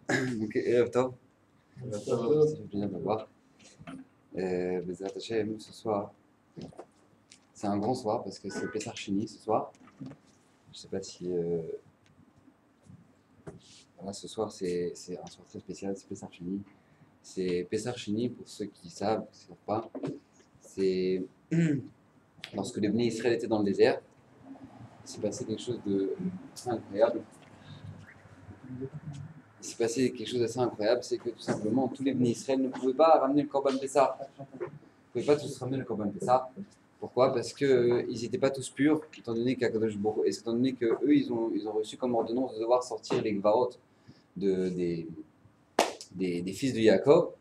Donc, Erev Tov, Donc, ça fait plaisir de vous voir. Bezrat Hashem, ce soir, c'est un grand soir parce que c'est Pessar Sheni ce soir. Je sais pas si. Voilà, ce soir, c'est un soir très spécial, c'est Pessar Sheni. C'est Pessar Sheni, pour ceux qui savent, qui ne savent pas, c'est lorsque les Bnei Israël étaient dans le désert, il s'est passé quelque chose de très incroyable. Il s'est passé quelque chose d'assez incroyable, c'est que tout simplement, tous les Bnei Israël ne pouvaient pas ramener le Korban Pessah. Ils ne pouvaient pas tous ramener le Korban Pessah. Pourquoi? Parce qu'ils n'étaient pas tous purs, étant donné qu'Akadosh Baruch Hu, étant donné qu'eux, ils ont reçu comme ordonnance de devoir sortir les Gvarot des fils de Yaakov.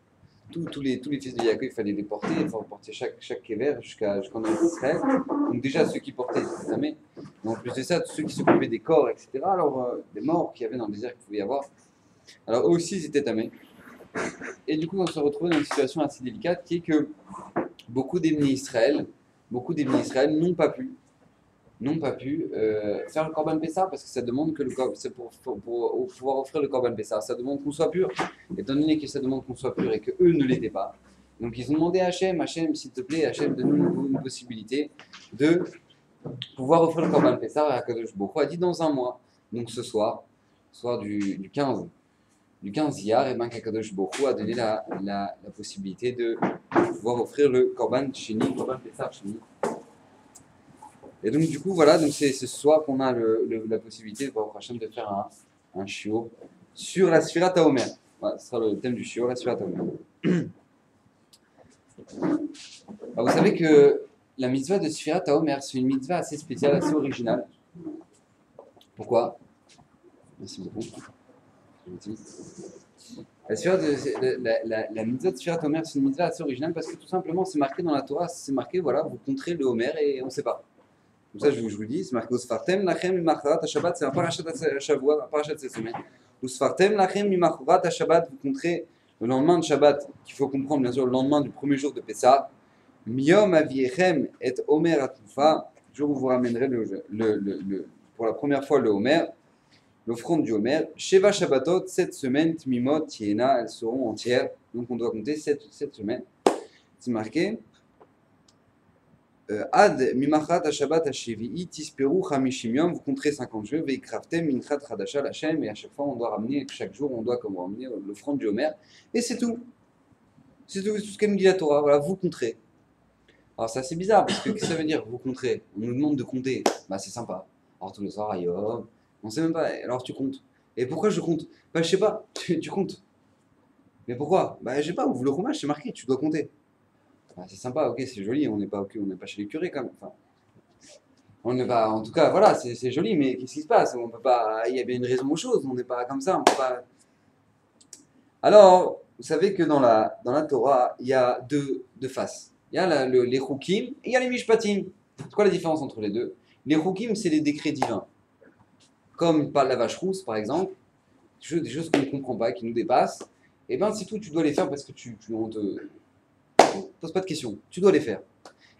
Tous les fils de Yaakov, il fallait les porter, il fallait porter chaque kéver jusqu'en Israël. Donc déjà, ceux qui portaient, c'était tamé. Mais en plus de ça, tous ceux qui s'occupaient des corps, etc., alors des morts qu'il y avait dans le désert qu'il pouvait y avoir, alors eux aussi, ils étaient tamés. Et du coup, on se retrouvait dans une situation assez délicate qui est que beaucoup des Bnei Israël n'ont pas pu faire le Korban Pessah parce que ça demande que c'est pour pouvoir offrir le Korban Pessah, ça demande qu'on soit pur. Étant donné que ça demande qu'on soit pur et que eux ne l'étaient pas, donc ils ont demandé à Hachem, s'il te plaît, Hachem, donne-nous une possibilité de pouvoir offrir le Korban Pessah. Et Akadosh Baruch Hu a dit dans un mois, donc ce soir du 15 Iyar, et ben Akadosh Baruch Hu a donné la possibilité de pouvoir offrir le Korban Sheni, Korban Pessah Sheni. Et donc du coup voilà, donc c'est ce soir qu'on a la possibilité de de faire un shiur sur la Sfirat HaOmer. Voilà, ce sera le thème du shiur, la Sfirat HaOmer. Alors, vous savez que la mitzvah de Sfirat HaOmer, c'est une mitzvah assez spéciale, assez originale. Pourquoi? Merci beaucoup. La mitzvah de Sfirat HaOmer, c'est une mitzvah assez originale parce que tout simplement c'est marqué dans la Torah, c'est marqué, voilà, vous compterez le Homer et on ne sait pas. Comme ça, je vous dis, c'est marqué Usfartem lachem mimacharat Shabbat, c'est un parachat Shavua, un parachat de cette semaine. Usfartem lachem mimacharat Shabbat, vous compterez le lendemain de Shabbat, qu'il faut comprendre bien sûr le lendemain du premier jour de Pessah. Miyom aviechem et Omer atufa, jour où vous ramènerez pour la première fois le Homer, l'offrande du Homer. Sheva Shabbatot, 7 semaines, Tmimot, Tiena, elles seront entières. Donc on doit compter 7 semaines. C'est marqué. Ad mimachat hashabat hashevi'i tisperu chamishim yom, vous compterez 50 jours, veikraftem minchat chadasha lachem, et à chaque fois on doit ramener, chaque jour on doit comme ramener l'offrande du Homer, et c'est tout. C'est tout ce qu'elle nous dit la Torah, voilà, vous compterez. Alors c'est assez bizarre, parce que qu'est-ce que ça veut dire, vous compterez? On nous demande de compter, bah c'est sympa. Alors tous les soirs, Yom, on sait même pas, alors tu comptes. Et pourquoi je compte? Bah je sais pas, tu comptes. Mais pourquoi? Bah je sais pas, vous le fromage c'est marqué, tu dois compter. Bah, c'est sympa, ok, c'est joli, on n'est pas chez les curés quand même. Enfin, on n'est pas, en tout cas, voilà, c'est joli, mais qu'est-ce qui se passe? On peut pas, il y a bien une raison aux choses, on n'est pas comme ça, on peut pas. Alors, vous savez que dans la Torah, il y a deux faces. Il y a les Chukim et il y a les Mishpatim. C'est quoi la différence entre les deux? Les Chukim, c'est les décrets divins. Comme par la vache rousse, par exemple, des choses qu'on ne comprend pas, qui nous dépassent. Et bien, c'est tout, tu dois les faire parce que on te pose pas de questions, tu dois les faire.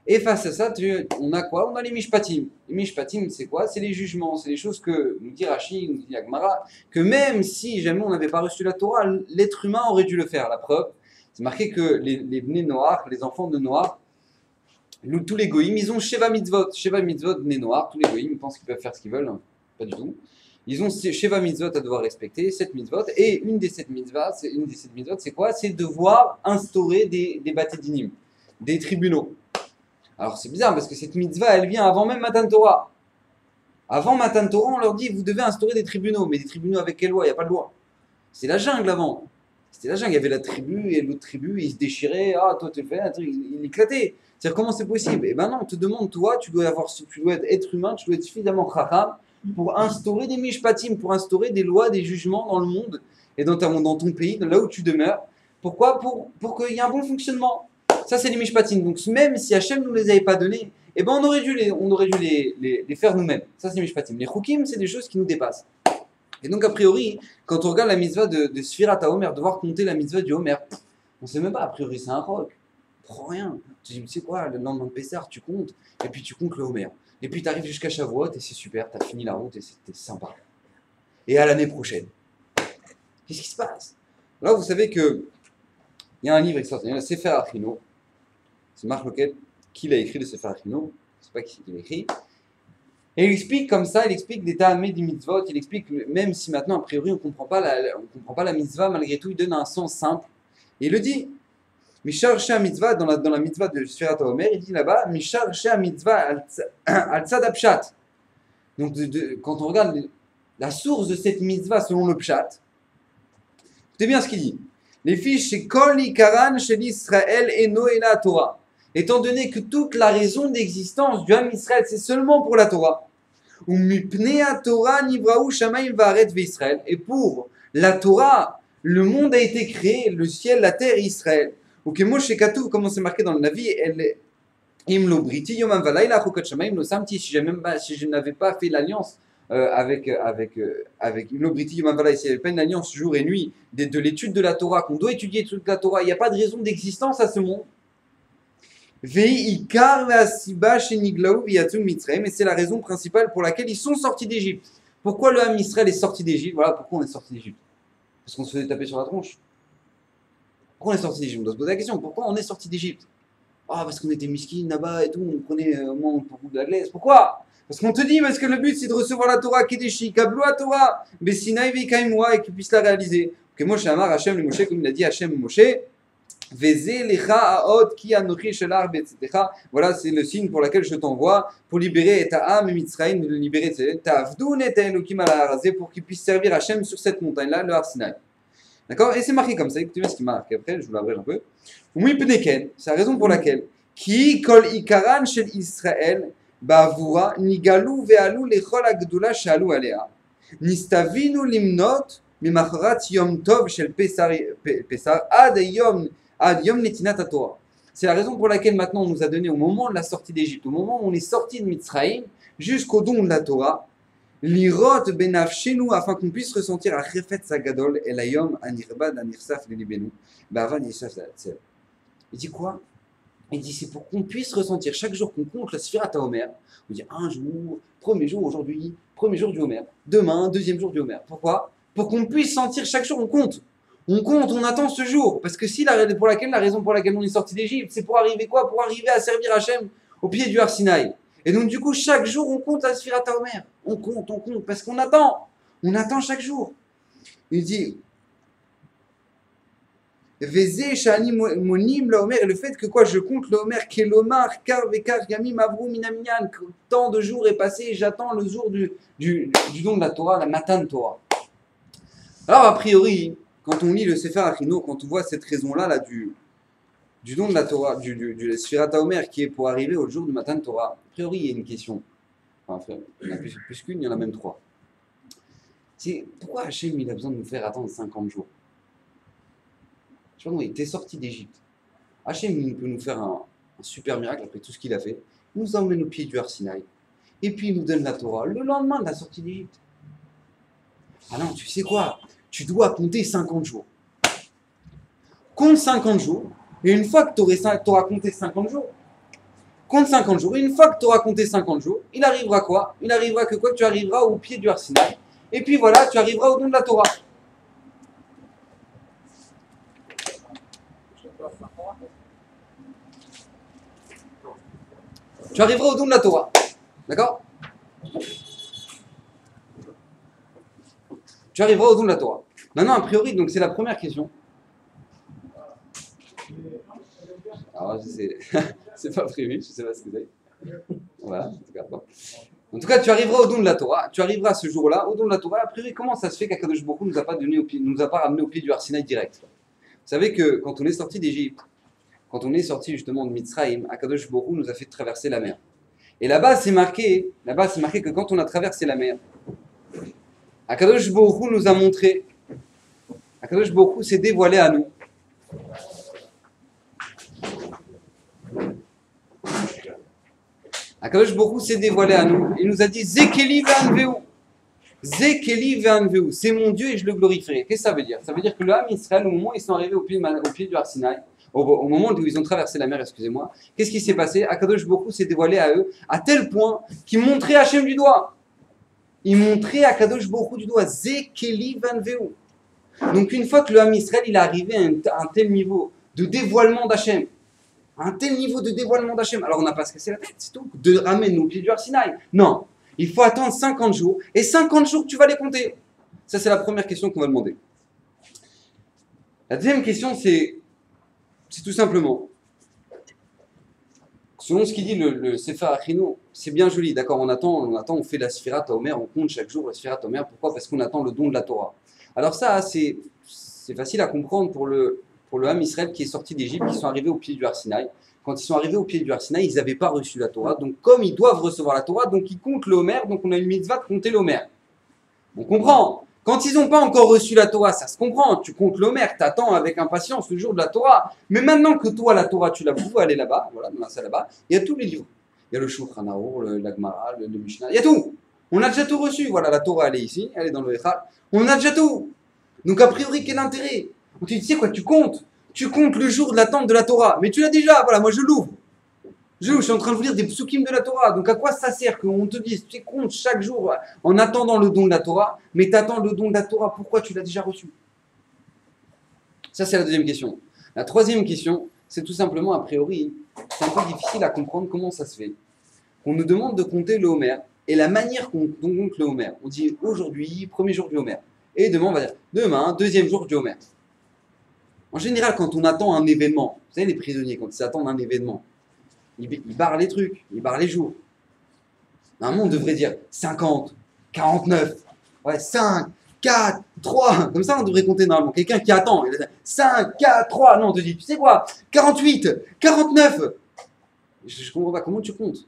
Et face à ça, on a quoi? On a les mishpatim. Les mishpatim, c'est quoi? C'est les jugements, c'est les choses que nous dit Rashi, nous dit Agmara, que même si jamais on n'avait pas reçu la Torah, l'être humain aurait dû le faire. La preuve, c'est marqué que les Bnei Noach, les enfants de Noach, tous les goïms, ils ont Sheva Mitzvot. Sheva Mitzvot, Bnei Noach, tous les goïms, ils pensent qu'ils peuvent faire ce qu'ils veulent. Pas du tout. Ils ont Sheva Mitzvot à devoir respecter, 7 mitzvot, et une des 7 mitzvot, c'est quoi? C'est devoir instaurer des bâtés dinim, des tribunaux. Alors c'est bizarre parce que cette mitzvah, elle vient avant même Matan Torah. Avant Matan Torah, on leur dit, vous devez instaurer des tribunaux. Mais des tribunaux avec quelle loi? Il n'y a pas de loi. C'est la jungle avant. C'était la jungle. Il y avait la tribu et l'autre tribu, ils se déchiraient. Ah, toi, tu le fais, il éclatait. C'est-à-dire, comment c'est possible? Eh ben non, on te demande, toi, tu dois être humain, tu dois être suffisamment chacham pour instaurer des mishpatim, pour instaurer des lois, des jugements dans le monde et dans ton pays, là où tu demeures. Pourquoi? Pour qu'il y ait un bon fonctionnement. Ça, c'est les mishpatim. Donc, même si Hachem ne nous les avait pas donnés, eh ben, on aurait dû les faire nous-mêmes. Ça, c'est les mishpatim. Les chukim, c'est des choses qui nous dépassent. Et donc, a priori, quand on regarde la mitzvah de Sfirat HaOmer, devoir compter la mitzvah du Homer, on ne sait même pas, a priori, c'est un roc. On prend rien. Tu dis, tu sais quoi, le lendemain de Pessar, tu comptes, et puis tu comptes le Homer. Et puis tu arrives jusqu'à Shavuot, et c'est super, tu as fini la route, et c'était sympa. Et à l'année prochaine. Qu'est-ce qui se passe? Là, vous savez que il y a un livre extraordinaire, le Sefer Achino. C'est Marc Loquet qui l'a écrit, le Sefer Achino. Je ne sais pas qui l'a écrit. Et il explique comme ça, il explique l'état amé des mitzvot, il explique, même si maintenant, a priori, on ne comprend pas la mitzvah, malgré tout, il donne un sens simple. Et il le dit, Mishar Shea mitzvah, dans la mitzvah de Sfirat HaOmer, il dit là-bas, Mishar Shea mitzvah al tzad apshat. Donc, quand on regarde la source de cette mitzvah selon le pshat, écoutez bien ce qu'il dit. Les fiches chez Kol Ikaran chez l'Israël et Noéla Torah. Étant donné que toute la raison d'existence du Ham Israël, c'est seulement pour la Torah. Et pour la Torah, le monde a été créé, le ciel, la terre et Israël. Ou que Moshe Katou, comme c'est marqué dans le Navi, si je n'avais pas fait l'alliance avec Imlo-Briti Yom Havala, s'il n'y avait pas une alliance jour et nuit de l'étude de la Torah, qu'on doit étudier toute la Torah, il n'y a pas de raison d'existence à ce monde. Et c'est la raison principale pour laquelle ils sont sortis d'Égypte. Pourquoi le Ham Israël est sorti d'Égypte? Voilà pourquoi on est sorti d'Égypte. Parce qu'on se faisait taper sur la tronche. Pourquoi on est sorti d'Égypte? On doit se poser la question. Pourquoi on est sorti d'Égypte? Ah, parce qu'on était miskin là-bas et tout, on prenait au moins beaucoup de la glace. Pourquoi? Parce qu'on te dit, parce que le but c'est de recevoir la Torah, Kedeshi, Kablo la Torah, Bessinaï Veikaimwa, et qu'ils puissent la réaliser. Que Moshe Amar, Hachem le Moshe, comme il a dit Hachem le Moshe, voilà, c'est le signe pour lequel je t'envoie, pour libérer ta âme et Mitzrayim, de libérer ta Avdoun et ta Elohim pour qu'ils puissent servir Hachem sur cette montagne-là, le Har Sinaï. D'accord? Et c'est marqué comme ça, écoutez bien ce qui marque. Après, je vous l'abrège un peu. C'est la raison pour laquelle Ki kol ikaran shel Israël ba'avura nigalu ve'alu lechol hagdula she'alu alea nistavinu limnot mimacharat yom tov shel pesar ad yom netinat haTorah. C'est la raison pour laquelle maintenant on nous a donné au moment de la sortie d'Égypte, au moment où on est sorti de Mitzrayim, jusqu'au don de la Torah, l'irot benafshenu, afin qu'on puisse ressentir à chefet sagadol el hayom anirbad anirsaf lelibenu ba'avan yisaf la'atzel. Il dit quoi? Il dit c'est pour qu'on puisse ressentir chaque jour qu'on compte la Sfirat HaOmer. On dit un jour, premier jour aujourd'hui, premier jour du Homer, demain, deuxième jour du Homer. Pourquoi? Pour qu'on puisse sentir chaque jour on compte. On compte, on attend ce jour. Parce que si la raison pour laquelle on est sorti d'Égypte, c'est pour arriver quoi? Pour arriver à servir Hachem au pied du Har Sinaï. Et donc du coup, chaque jour, on compte la Sfirat HaOmer. On compte, parce qu'on attend. On attend chaque jour. Il dit, Vezé Shani Monim la Homer, et le fait que quoi, je compte le Homer, Kelomar, Kar Vekar Yamim Avru Minamian, tant de jours est passé, j'attends le jour du don de la Torah, la Matan Torah. Alors a priori, quand on lit le Sefer Achino, quand on voit cette raison-là du don de la Torah, du Sfirat HaOmer qui est pour arriver au jour du Matan Torah, a priori il y a une question. Enfin, il y en a plus qu'une, il y en a même trois. C'est pourquoi Hachem il a besoin de nous faire attendre 50 jours? Je sais pas, il était sorti d'Égypte. Hachem il peut nous faire un super miracle après tout ce qu'il a fait. Il nous emmène au pied du Har Sinaï. Et puis il nous donne la Torah le lendemain de la sortie d'Égypte. Ah non, tu sais quoi? Tu dois compter 50 jours. Compte 50 jours. Et une fois que tu auras compté 50 jours, compte 50 jours. Et une fois que tu auras compté 50 jours, il arrivera quoi? Il arrivera que quoi? Tu arriveras au pied du Har Sinaï. Et puis voilà, tu arriveras au don de la Torah. Tu arriveras au don de la Torah. D'accord? Tu arriveras au don de la Torah. Maintenant, a priori, donc c'est la première question. Alors, c'est pas prévu, je sais pas ce que c'est. Voilà, en tout cas, tu arriveras au don de la Torah. Tu arriveras ce jour-là au don de la Torah. A priori, comment ça se fait qu'Akadosh Baruch Hu nous a pas ramené au pied du Har Sinaï direct? Vous savez que quand on est sorti d'Égypte, quand on est sorti justement de Mitzrayim, Akadosh Baruch Hu nous a fait traverser la mer. Et là-bas, c'est marqué que quand on a traversé la mer, Akadosh Baruch Hu nous a montré, Akadosh Baruch Hu s'est dévoilé à nous. Akadosh Baruch Hu s'est dévoilé à nous. Il nous a dit Zekeli ve'anveu. Zekeli ve'anveu. C'est mon Dieu et je le glorifierai. Qu'est-ce que ça veut dire? Ça veut dire que le Ham Israël, au moment où ils sont arrivés au pied du Har Sinaï, au moment où ils ont traversé la mer, excusez-moi, qu'est-ce qui s'est passé? Akadosh Baruch Hu s'est dévoilé à eux à tel point qu'ils montraient Hachem du doigt. Ils montraient Akadosh Baruch Hu du doigt. Zekeli ve'anveu. Donc une fois que le Ham Israël il est arrivé à un tel niveau de dévoilement d'Hachem, un tel niveau de dévoilement d'Hachem, alors on n'a pas se casser la tête, c'est tout, de ramener nos pieds du Har Sinaï. Non, il faut attendre 50 jours, et 50 jours tu vas les compter. Ça c'est la première question qu'on va demander. La deuxième question c'est tout simplement, selon ce qu'il dit le Sefer Achino, c'est bien joli, d'accord, on attend, on fait la Sfirat Omer, on compte chaque jour la Sfirat Omer, pourquoi? Parce qu'on attend le don de la Torah. Alors ça, c'est facile à comprendre pour le Ham Israël qui est sorti d'Égypte, qui sont arrivés au pied du Har Sinaï. Quand ils sont arrivés au pied du Har Sinaï, ils n'avaient pas reçu la Torah, donc comme ils doivent recevoir la Torah, donc ils comptent le Homer, donc on a une mitzvah de compter le Homer. On comprend. Quand ils n'ont pas encore reçu la Torah, ça se comprend. Tu comptes l'Homer, tu attends avec impatience le jour de la Torah. Mais maintenant que toi, la Torah, tu l'as, vous pouvez aller là-bas, voilà, dans la salle là-bas, il y a tous les livres. Il y a le Shulchan Arour, la Gemara, le Mishnah, il y a tout. On a déjà tout reçu. Voilà, la Torah, elle est ici, elle est dans le Echad. On a déjà tout. Donc, a priori, quel intérêt? Tu dis, tu sais quoi, tu comptes le jour de l'attente de la Torah. Mais tu l'as déjà, voilà, moi je l'ouvre. Je suis en train de vous lire des psukim de la Torah. Donc à quoi ça sert qu'on te dise, tu comptes chaque jour en attendant le don de la Torah, mais tu attends le don de la Torah, pourquoi tu l'as déjà reçu? Ça, c'est la deuxième question. La troisième question, c'est tout simplement, a priori, c'est un peu difficile à comprendre comment ça se fait. On nous demande de compter le Homer, et la manière dont on compte le Homer, on dit aujourd'hui, premier jour du Homer, et demain, on va dire demain, deuxième jour du Homer. En général, quand on attend un événement, vous savez, les prisonniers, quand ils attendent un événement, ils barrent les trucs, ils barrent les jours. Normalement, on devrait dire 50, 49, ouais, 5, 4, 3. Comme ça, on devrait compter normalement. Quelqu'un qui attend, il a dit 5, 4, 3. Non, on te dit, tu sais quoi, 48, 49. Je ne comprends pas, comment tu comptes?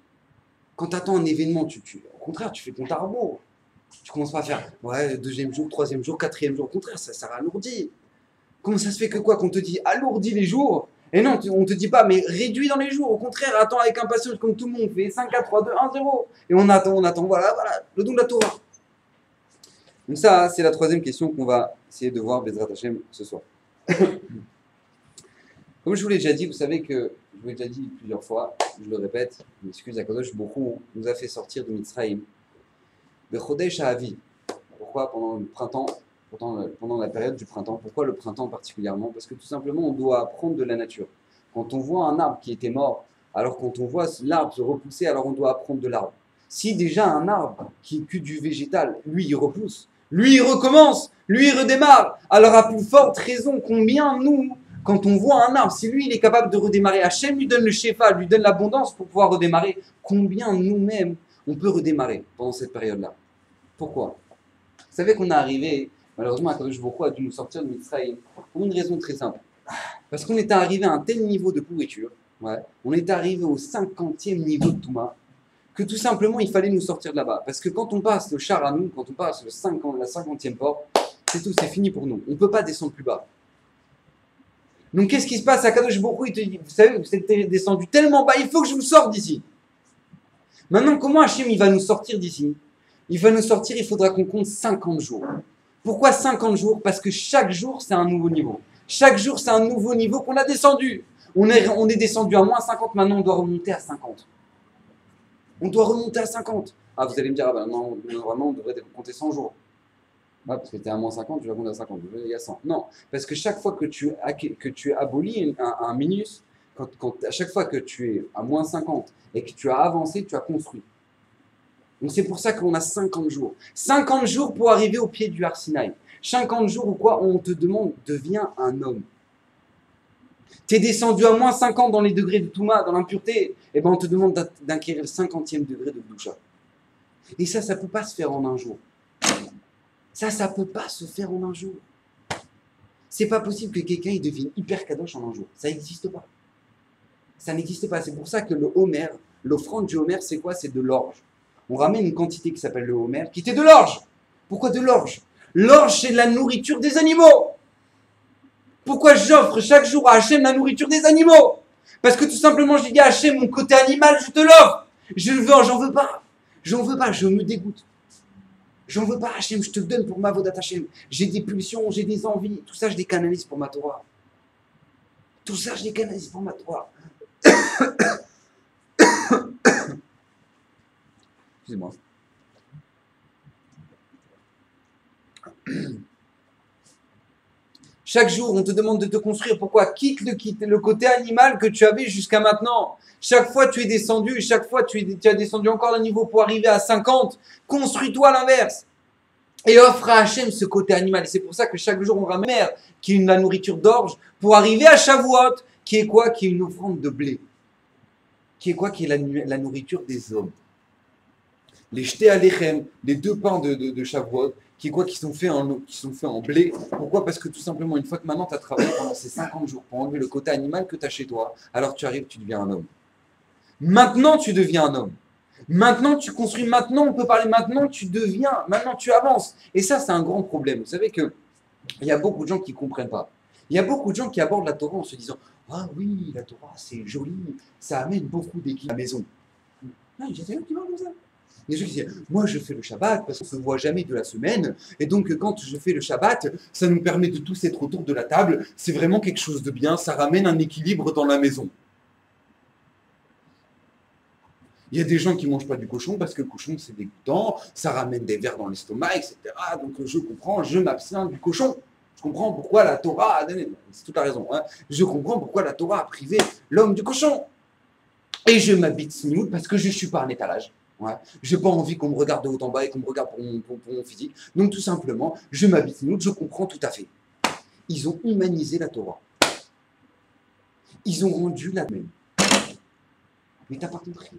Quand tu attends un événement, au contraire, tu fais compte à rebours. Tu commences pas à faire, ouais, deuxième jour, troisième jour, quatrième jour. Au contraire, ça ralourdit. Comment ça se fait que quoi, qu'on te dit alourdis les jours? Et non, on ne te dit pas, mais réduis dans les jours. Au contraire, attends avec impatience comme tout le monde fait. 5, 4, 3, 2, 1, 0. Et on attend. Voilà, le don de la Torah. Donc ça, c'est la troisième question qu'on va essayer de voir Bezrat Hashem ce soir. Comme je vous l'ai déjà dit, vous savez que, je vous l'ai déjà dit plusieurs fois, je le répète, je m'excuse, Akadosh Borou nous a fait sortir de Mitzrayim. De Chodesh Ha'avi. Pourquoi? Pendant le printemps, pendant la période du printemps. Pourquoi le printemps particulièrement? Parce que tout simplement, on doit apprendre de la nature. Quand on voit un arbre qui était mort, alors quand on voit l'arbre se repousser, alors on doit apprendre de l'arbre. Si déjà un arbre qui est que du végétal, lui il repousse, lui il recommence, lui il redémarre, alors à plus forte raison, combien nous, quand on voit un arbre, si lui il est capable de redémarrer, Hachem lui donne le shefa, lui donne l'abondance pour pouvoir redémarrer, combien nous-mêmes on peut redémarrer pendant cette période-là? Pourquoi? Vous savez qu'on est arrivé, malheureusement, Akadosh Borou a dû nous sortir de Mitzrayim pour une raison très simple. Parce qu'on était arrivé à un tel niveau de pourriture, ouais, on était arrivé au 50e niveau de Touma, que tout simplement, il fallait nous sortir de là-bas. Parce que quand on passe le char à nous, quand on passe la 50e porte, c'est tout, c'est fini pour nous. On ne peut pas descendre plus bas. Donc qu'est-ce qui se passe? Akadosh Borou, il te dit, vous savez, vous êtes descendu tellement bas, il faut que je vous sorte d'ici. Maintenant, comment Hachem, il va nous sortir d'ici? Il va nous sortir, il faudra qu'on compte 50 jours. Pourquoi 50 jours? Parce que chaque jour, c'est un nouveau niveau. Chaque jour, c'est un nouveau niveau qu'on a descendu. On est descendu à moins 50, maintenant on doit remonter à 50. On doit remonter à 50. Ah, vous allez me dire, ah ben non, normalement, on devrait compter 100 jours. Ah, parce que tu es à moins 50, tu vas compter à 50. Il y a 100. Non, parce que chaque fois que tu abolis un minus, à chaque fois que tu es à moins 50 et que tu as avancé, tu as construit. Donc c'est pour ça qu'on a 50 jours. 50 jours pour arriver au pied du Har Sinaï. 50 jours où quoi? On te demande, deviens un homme. Tu es descendu à moins 50 dans les degrés de Touma, dans l'impureté, et ben on te demande d'acquérir le 50e degré de Doucha. Et ça ne peut pas se faire en un jour. Ça ne peut pas se faire en un jour. C'est pas possible que quelqu'un il devienne hyper kadosh en un jour. Ça n'existe pas. Ça n'existe pas. C'est pour ça que le Homer, l'offrande du Homer, c'est quoi? C'est de l'orge. On ramène une quantité qui s'appelle le Homer, qui était de l'orge. Pourquoi de l'orge? L'orge, c'est de la nourriture des animaux. Pourquoi j'offre chaque jour à Hachem la nourriture des animaux? Parce que tout simplement, je dis à Hachem, mon côté animal, je te l'offre. J'en veux pas. J'en veux pas, je me dégoûte. J'en veux pas, Hachem, je te le donne pour ma vodat Hachem. J'ai des pulsions, j'ai des envies. Tout ça, je les canalise pour ma Torah. Tout ça, je les canalise pour ma Torah. Excusez-moi. Chaque jour, on te demande de te construire. Pourquoi? Quitte le côté animal que tu avais jusqu'à maintenant. Chaque fois, tu es descendu. Chaque fois, tu as descendu encore d'un niveau pour arriver à 50. Construis-toi à l'inverse. Et offre à Hachem ce côté animal. Et c'est pour ça que chaque jour, on ramène qui est la nourriture d'orge pour arriver à Shavuot, qui est quoi? Qui est une offrande de blé. Qui est quoi? Qui est la nourriture des hommes. Les jetés à l'échem, les 2 pains de Shavuot, qui est quoi? Qui sont faits en blé. Pourquoi? Parce que tout simplement, une fois que maintenant tu as travaillé pendant ces 50 jours pour enlever le côté animal que tu as chez toi, alors tu arrives, tu deviens un homme. Maintenant, tu deviens un homme. Maintenant, tu construis. Maintenant, on peut parler. Maintenant, tu deviens. Maintenant, tu avances. Et ça, c'est un grand problème. Vous savez qu'il y a beaucoup de gens qui ne comprennent pas. Il y a beaucoup de gens qui abordent la Torah en se disant ah oui, la Torah, c'est joli. Ça amène beaucoup d'équilibre à la maison. Non, il y a des gens qui parlent comme ça. Il y a des gens qui disent moi, je fais le Shabbat parce qu'on ne se voit jamais de la semaine. Et donc, quand je fais le Shabbat, ça nous permet de tous être autour de la table. C'est vraiment quelque chose de bien. Ça ramène un équilibre dans la maison. Il y a des gens qui ne mangent pas du cochon parce que le cochon, c'est dégoûtant, ça ramène des vers dans l'estomac, etc. Donc je comprends, je m'abstiens du cochon. Je comprends pourquoi la Torah a donné, c'est toute la raison, hein. Je comprends pourquoi la Torah a privé l'homme du cochon. Et je m'habite smooth parce que je ne suis pas un étalage. Ouais. Je n'ai pas envie qu'on me regarde de haut en bas et qu'on me regarde pour mon physique. Donc tout simplement, je m'habite smooth, je comprends tout à fait. Ils ont humanisé la Torah. Ils ont rendu la même. Mais tu n'as pas compris.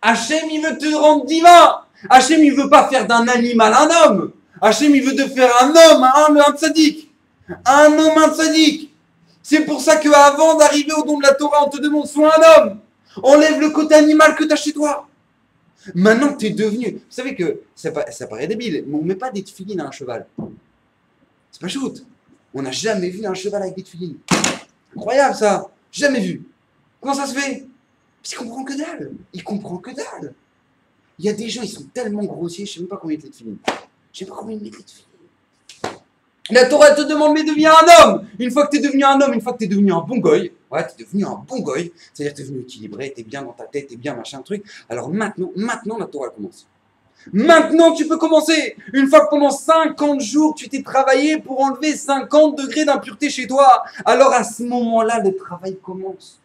Hachem, il veut te rendre divin. Hachem, il veut pas faire d'un animal un homme. Hachem, il veut te faire un homme, un tzaddik. Un homme, un tzaddik. C'est pour ça qu'avant d'arriver au don de la Torah, on te demande sois un homme. Enlève le côté animal que tu as chez toi. Maintenant que tu es devenu... Vous savez que ça paraît débile, mais on ne met pas des tefilines à un cheval. C'est pas shoot. On n'a jamais vu un cheval avec des tefilines. Incroyable ça. Jamais vu. Comment ça se fait? Parce qu'il comprend que dalle. Il comprend que dalle. Il y a des gens, ils sont tellement grossiers, je ne sais même pas combien ils mettent les films. Je ne sais pas combien ils mettent les films. La Torah te demande, mais deviens un homme. Une fois que tu es devenu un homme, une fois que tu es devenu un bon goy, ouais, tu es devenu un bon goy, c'est-à-dire que tu es devenu équilibré, tu es bien dans ta tête, tu es bien machin truc. Alors maintenant la Torah commence. Maintenant, tu peux commencer. Une fois que pendant 50 jours, tu t'es travaillé pour enlever 50 degrés d'impureté chez toi, alors à ce moment-là, le travail commence.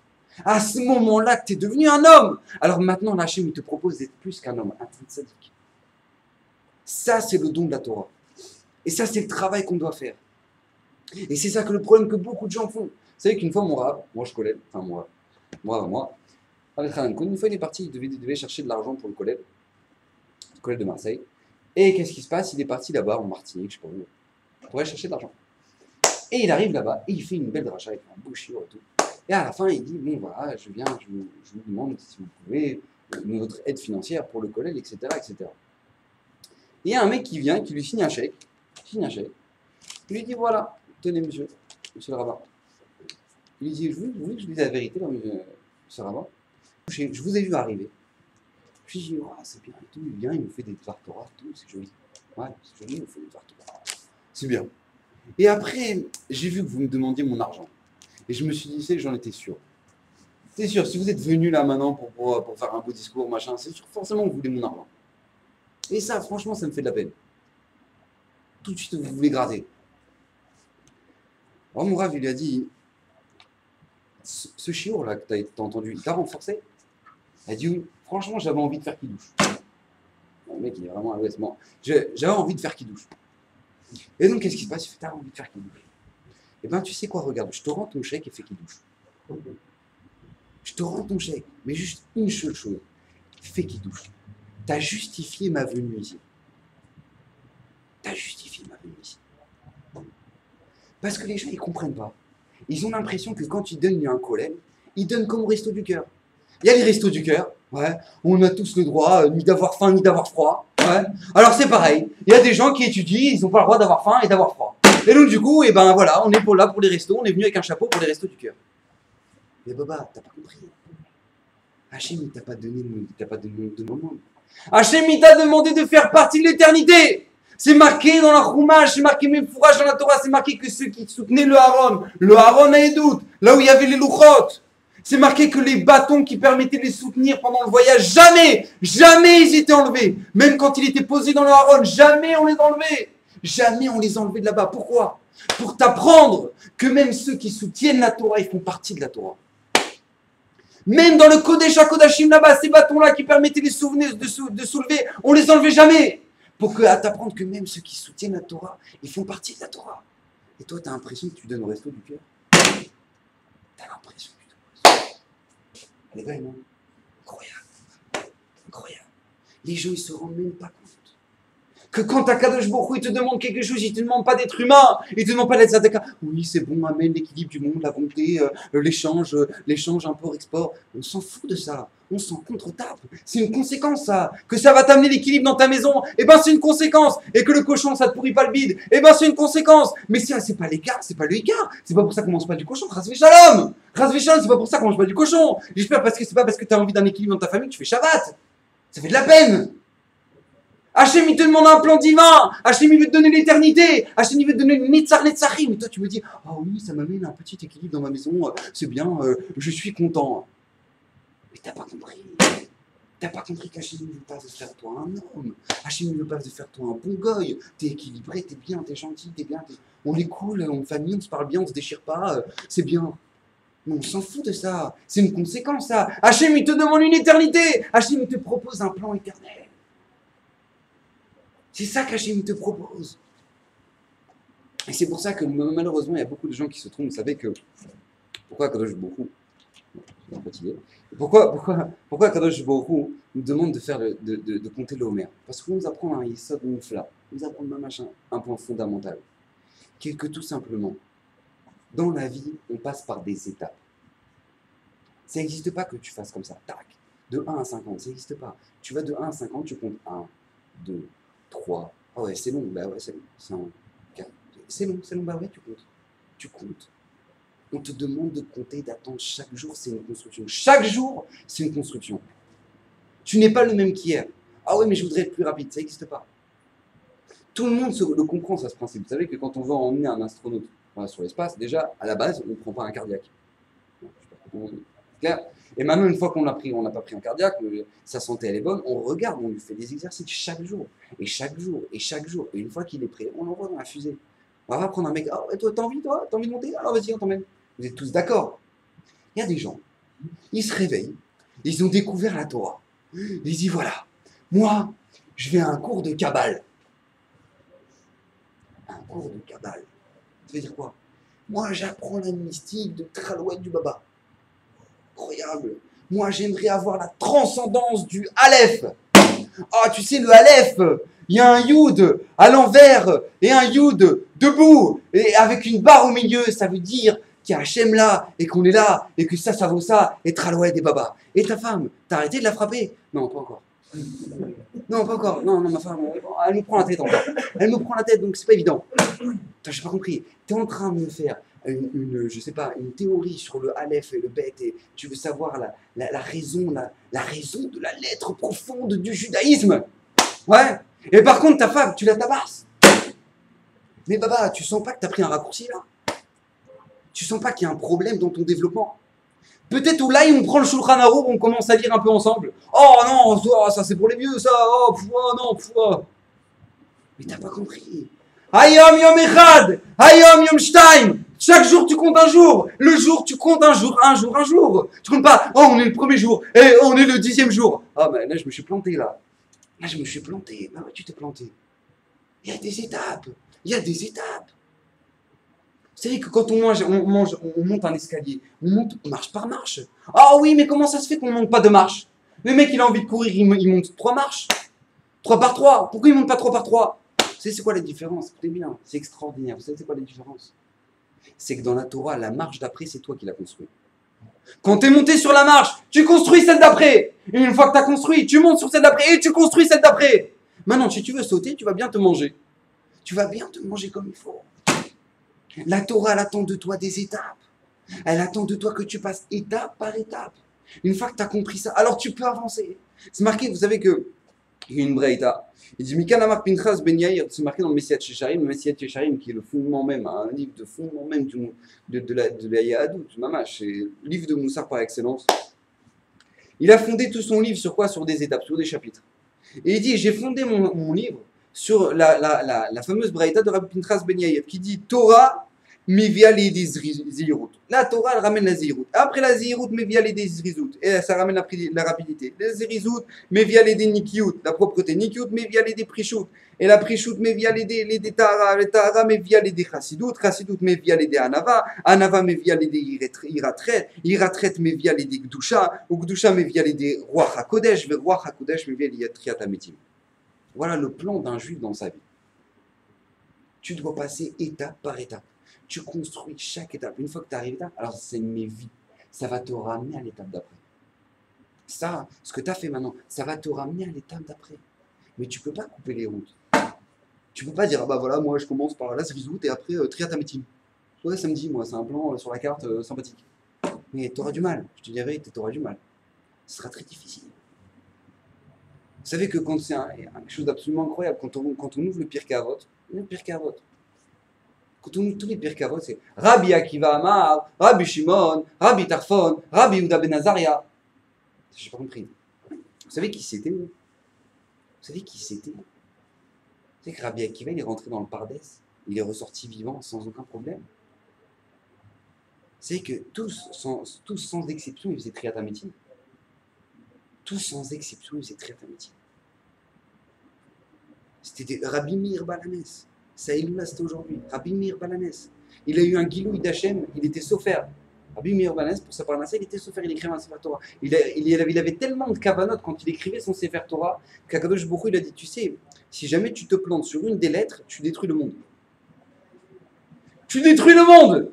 À ce moment-là que tu es devenu un homme. Alors maintenant, l'Hachem, il te propose d'être plus qu'un homme, un tzaddik. Ça, c'est le don de la Torah. Et ça, c'est le travail qu'on doit faire. Et c'est ça que le problème que beaucoup de gens font. Vous savez qu'une fois, mon Rav, moi je collègue, enfin moi, avec Hanan Koun, une fois il est parti, il devait chercher de l'argent pour le collègue de Marseille. Et qu'est-ce qui se passe? Il est parti là-bas, en Martinique, je sais pas où, pour aller chercher de l'argent. Et il arrive là-bas, et il fait une belle dracha avec un beau chiot et tout. Et à la fin, il dit, bon voilà, je vous demande si vous pouvez, votre aide financière pour le collègue, etc., etc. Et il y a un mec qui vient, qui lui signe un chèque, il lui dit, voilà, tenez monsieur le rabbin. Il lui dit, vous voulez que je vous dise la vérité, là, monsieur le rabbin? Je vous ai vu arriver. Puis je dis, oh, c'est bien et tout, il vient, il nous fait des Dvar Torah, tout, c'est joli. Ouais, c'est joli, il nous fait des Dvar Torah. C'est bien. Et après, j'ai vu que vous me demandiez mon argent. Et je me suis dit, c'est, j'en étais sûr. C'est sûr, si vous êtes venu là maintenant pour faire un beau discours, machin, c'est sûr, forcément, vous voulez mon argent. Et ça, franchement, ça me fait de la peine. Tout de suite, vous voulez gratter. Alors, mon Rav, il lui a dit, ce chiour là que t'as entendu, il t'a renforcé? Il a dit, oui, franchement, j'avais envie de faire qui douche. Le mec, il est vraiment à l'ouest. Bon, j'avais envie de faire qui douche. Et donc, qu'est-ce qui se passe? Il fait, t'as envie de faire qui douche. Eh bien, tu sais quoi, regarde, je te rends ton chèque et fais qui douche. Je te rends ton chèque, mais juste une seule chose. Fais qui douche. T'as justifié ma venue ici. T'as justifié ma venue ici. Parce que les gens, ils ne comprennent pas. Ils ont l'impression que quand ils donnent un collègue, ils donnent comme au resto du cœur. Il y a les restos du cœur, ouais. On a tous le droit, ni d'avoir faim, ni d'avoir froid. Ouais. Alors c'est pareil, il y a des gens qui étudient, ils n'ont pas le droit d'avoir faim et d'avoir froid. Et donc du coup, eh ben voilà, on est là pour les restos, on est venu avec un chapeau pour les restos du cœur. Mais Baba, t'as pas compris. Hachem, il t'a pas donné de moment. Hachem, il t'a demandé de faire partie de l'éternité. C'est marqué dans la Chumash, c'est marqué même fourrage dans la Torah, c'est marqué que ceux qui soutenaient le Haron à Edout, là où il y avait les louchot, c'est marqué que les bâtons qui permettaient de les soutenir pendant le voyage, jamais ils étaient enlevés. Même quand il était posé dans le Haron, jamais on les enlevait. Jamais on les enlevait de là-bas. Pourquoi? pour t'apprendre que même ceux qui soutiennent la Torah, ils font partie de la Torah. Même dans le Kodesh HaKodashim là-bas, ces bâtons-là qui permettaient de soulever, on les enlevait jamais. Pour t'apprendre que même ceux qui soutiennent la Torah, ils font partie de la Torah. Et toi, tu as l'impression que tu donnes au resto du cœur. Tu as l'impression que tu donnes au resto. Elle est vraiment incroyable. Incroyable. Les gens, ils se rendent même pas compte que quand Akadosh Baruch Hu, il te demande quelque chose, il ne te demande pas d'être humain, il ne te demande pas d'être Zadaka. Oui, c'est bon, amène l'équilibre du monde, la volonté, l'échange import-export. On s'en fout de ça. On s'en contre-tape. C'est une conséquence, ça. Que ça va t'amener l'équilibre dans ta maison, eh ben c'est une conséquence. Et que le cochon, ça te pourrit pas le bide, eh ben c'est une conséquence. Mais ça, c'est pas l'écart, c'est pas le écart. C'est pas pour ça qu'on mange pas du cochon. Chas v'shalom. Chas v'shalom, c'est pas pour ça qu'on mange pas du cochon. J'espère parce que c'est pas parce que tu as envie d'un équilibre dans ta famille que tu fais Shabbat. Ça fait de la peine. Hachem, il te demande un plan divin. Hachem, il veut te donner l'éternité. Hachem, il veut te donner une Netzar Netzachim. Mais toi, tu me dis, ah oh oui, ça m'amène un petit équilibre dans ma maison. C'est bien, je suis content. Mais t'as pas compris. T'as pas compris qu'Hachem ne veut pas de faire toi un homme. Hachem ne veut pas de faire toi un bon goy. T'es équilibré, t'es bien, t'es gentil, t'es bien. On est cool, on est famille, on se parle bien, on se déchire pas. C'est bien. Mais on s'en fout de ça. C'est une conséquence, ça. Hachem, il te demande une éternité. Hachem, il te propose un plan éternel. C'est ça qu'Hachem te propose. Et c'est pour ça que malheureusement, il y a beaucoup de gens qui se trompent. Vous savez que... Pourquoi Kadosh Baruch Hu... Je suis fatigué. Pourquoi Kadosh Baruch Hu nous demande de compter le Homer? Parce qu'on nous apprend un Yesod Moufla. On nous apprend un point fondamental. Qui est que tout simplement, dans la vie, on passe par des étapes. Ça n'existe pas que tu fasses comme ça. Tac. De 1 à 50, ça n'existe pas. Tu vas de 1 à 50, tu comptes 1, 2, 3. Ah ouais, c'est long, bah ouais, c'est long. C'est long, bah ouais, tu comptes. On te demande de compter, d'attendre chaque jour, c'est une construction. Chaque jour, c'est une construction. Tu n'es pas le même qu'hier. Ah ouais, mais je voudrais être plus rapide, ça n'existe pas. Tout le monde le comprend, ça, ce principe. Vous savez que quand on veut emmener un astronaute sur l'espace, déjà, à la base, on ne prend pas un cardiaque. C'est clair? Et maintenant, une fois qu'on l'a pris, on n'a pas pris un cardiaque, sa santé elle est bonne, on regarde, on lui fait des exercices chaque jour, et chaque jour, et chaque jour. Et une fois qu'il est prêt, on l'envoie dans la fusée. On va pas prendre un mec, oh, et toi, t'as envie de monter? Alors vas-y, on t'emmène. Vous êtes tous d'accord? Il y a des gens, ils se réveillent, ils ont découvert la Torah. Ils disent, voilà, moi, je vais à un cours de Kabbale. Un cours de Kabbale. Ça veut dire quoi? Moi, j'apprends la mystique de Tralouette du Baba. Incroyable. Moi, j'aimerais avoir la transcendance du Aleph. Ah, tu sais, le Aleph, il y a un Yud à l'envers et un Yud debout et avec une barre au milieu. Ça veut dire qu'il y a Hachem là et qu'on est là et que ça vaut ça. Et Tralouette des Baba. Et ta femme, t'as arrêté de la frapper? Non, pas encore. Non, pas encore. Non, ma femme, elle me prend la tête encore. Elle me prend la tête, donc c'est pas évident. J'ai pas compris. T'es en train de me faire une théorie sur le Aleph et le Bet, et tu veux savoir la raison de la lettre profonde du judaïsme. Ouais. Et par contre, ta femme, tu la tabasses. Mais Baba, tu sens pas que t'as pris un raccourci là? Tu sens pas qu'il y a un problème dans ton développement? Peut-être où là, on prend le Shulchan Aruch, on commence à lire un peu ensemble. Oh non, ça c'est pour les vieux, ça. Oh non. Mais t'as pas compris. Hayom Yom Echad, Hayom Yom Shtaim. Chaque jour, tu comptes un jour. Le jour, tu comptes un jour. Tu comptes pas, oh, on est le premier jour, et on est le 10e jour. Ah, ben là, je me suis planté, là. Bah ouais, tu t'es planté. Il y a des étapes. Vous savez que quand on monte un escalier, on monte marche par marche. Ah oui, mais comment ça se fait qu'on ne monte pas de marche? Le mec, il a envie de courir, il monte 3 marches. 3 par 3. Pourquoi il ne monte pas 3 par 3? Vous savez, c'est quoi la différence? Écoutez bien, c'est extraordinaire. Vous savez, c'est quoi la différence? C'est que dans la Torah, la marche d'après, c'est toi qui l'as construit. Quand tu es monté sur la marche, tu construis celle d'après. Et une fois que tu as construit, tu montes sur celle d'après et tu construis celle d'après. Maintenant, si tu veux sauter, tu vas bien te manger. Tu vas bien te manger comme il faut. La Torah, elle attend de toi des étapes. Elle attend de toi que tu passes étape par étape. Une fois que tu as compris ça, alors tu peux avancer. C'est marqué, vous savez que il y a une breïta. Il dit Mikan Amar Pinchas Ben Yair, c'est marqué dans le Messiat Shecharim, qui est le fondement même, un livre de fondement même de la Yahadut, Mamash, c'est le livre de Moussar par excellence. Il a fondé tout son livre sur quoi? Sur des étapes, sur des chapitres. Et il dit j'ai fondé mon livre sur la fameuse braïta de Rabbi Pinchas Ben Yair qui dit Torah mivia les zirut. La Torah elle ramène la zirut. Après la zirut mivia les zrizut. Et ça ramène la rapidité. Les zrizut mivia les nikiut, la propreté. Nikiut mivia les prichut. Et la prichut mivia les tahara. Les tahara mivia les chassidut. Chassidut mivia les anava. Anava mivia les iratret. Iratret mivia les gdusha. Ou gdusha mivia les roi hakodesh. Roi hakodesh mivia les triat ametim. Voilà le plan d'un juif dans sa vie. Tu dois passer étape par étape. Tu construis chaque étape. Une fois que tu arrives là, alors c'est mes vies. Ça va te ramener à l'étape d'après. Ça, ce que tu as fait maintenant, ça va te ramener à l'étape d'après. Mais tu ne peux pas couper les routes. Tu ne peux pas dire, ah bah voilà, moi je commence par la Zrizout et après Triat Ametim. Ouais, samedi, moi, c'est un plan sur la carte sympathique. Mais tu auras du mal. Je te dirais que tu auras du mal. Ce sera très difficile. Vous savez que quand c'est quelque chose d'absolument incroyable, quand on ouvre le Pirkei Avot, quand on ouvre tous les Pirkei Avot, c'est Rabbi Akiva Amar, Rabbi Shimon, Rabbi Tarfon, Rabbi Yehuda Ben Azaria. J'ai pas compris. Vous savez qui c'était? Vous savez que Rabbi Akiva, il est rentré dans le Pardes, il est ressorti vivant sans aucun problème. Vous savez que tous sans exception, ils faisaient Triat Ametim. Tous sans exception, ils faisaient Triat Ametim. C'était Rabbi Meir Balanès. Ça là, c'était aujourd'hui. Rabbi Meir Balanès. Il a eu un Gilouï d'Hachem, il était sofer. Rabbi Meir Balanès, pour sa parnassa, il était sofer, il écrivait un Sefer Torah. Il avait tellement de kavanot quand il écrivait son Sefer Torah qu'Akadosh Baruch Hu, il a dit, tu sais, si jamais tu te plantes sur une des lettres, tu détruis le monde. Tu détruis le monde!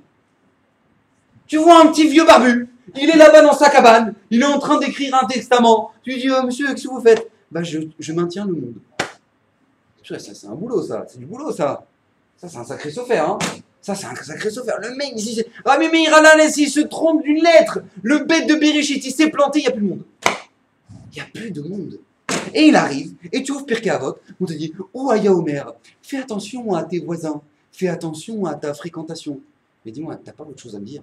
Tu vois un petit vieux barbu, il est là-bas dans sa cabane, il est en train d'écrire un testament. Tu lui dis, monsieur, qu'est-ce que vous faites? Bah, je maintiens le monde. Ça, c'est un boulot, ça. C'est du boulot, ça. Ça, c'est un sacré sofer, hein. Ça, c'est un sacré sofer. Le mec, Rabbi Meir Balanès, il se trompe d'une lettre. Le bête de Bereshit, il s'est planté, il n'y a plus de monde. Il n'y a plus de monde. Et il arrive, et tu ouvres Pirkei Avot, on te dit, oh, Aya Omer, fais attention à tes voisins, fais attention à ta fréquentation. Mais dis-moi, t'as pas autre chose à me dire?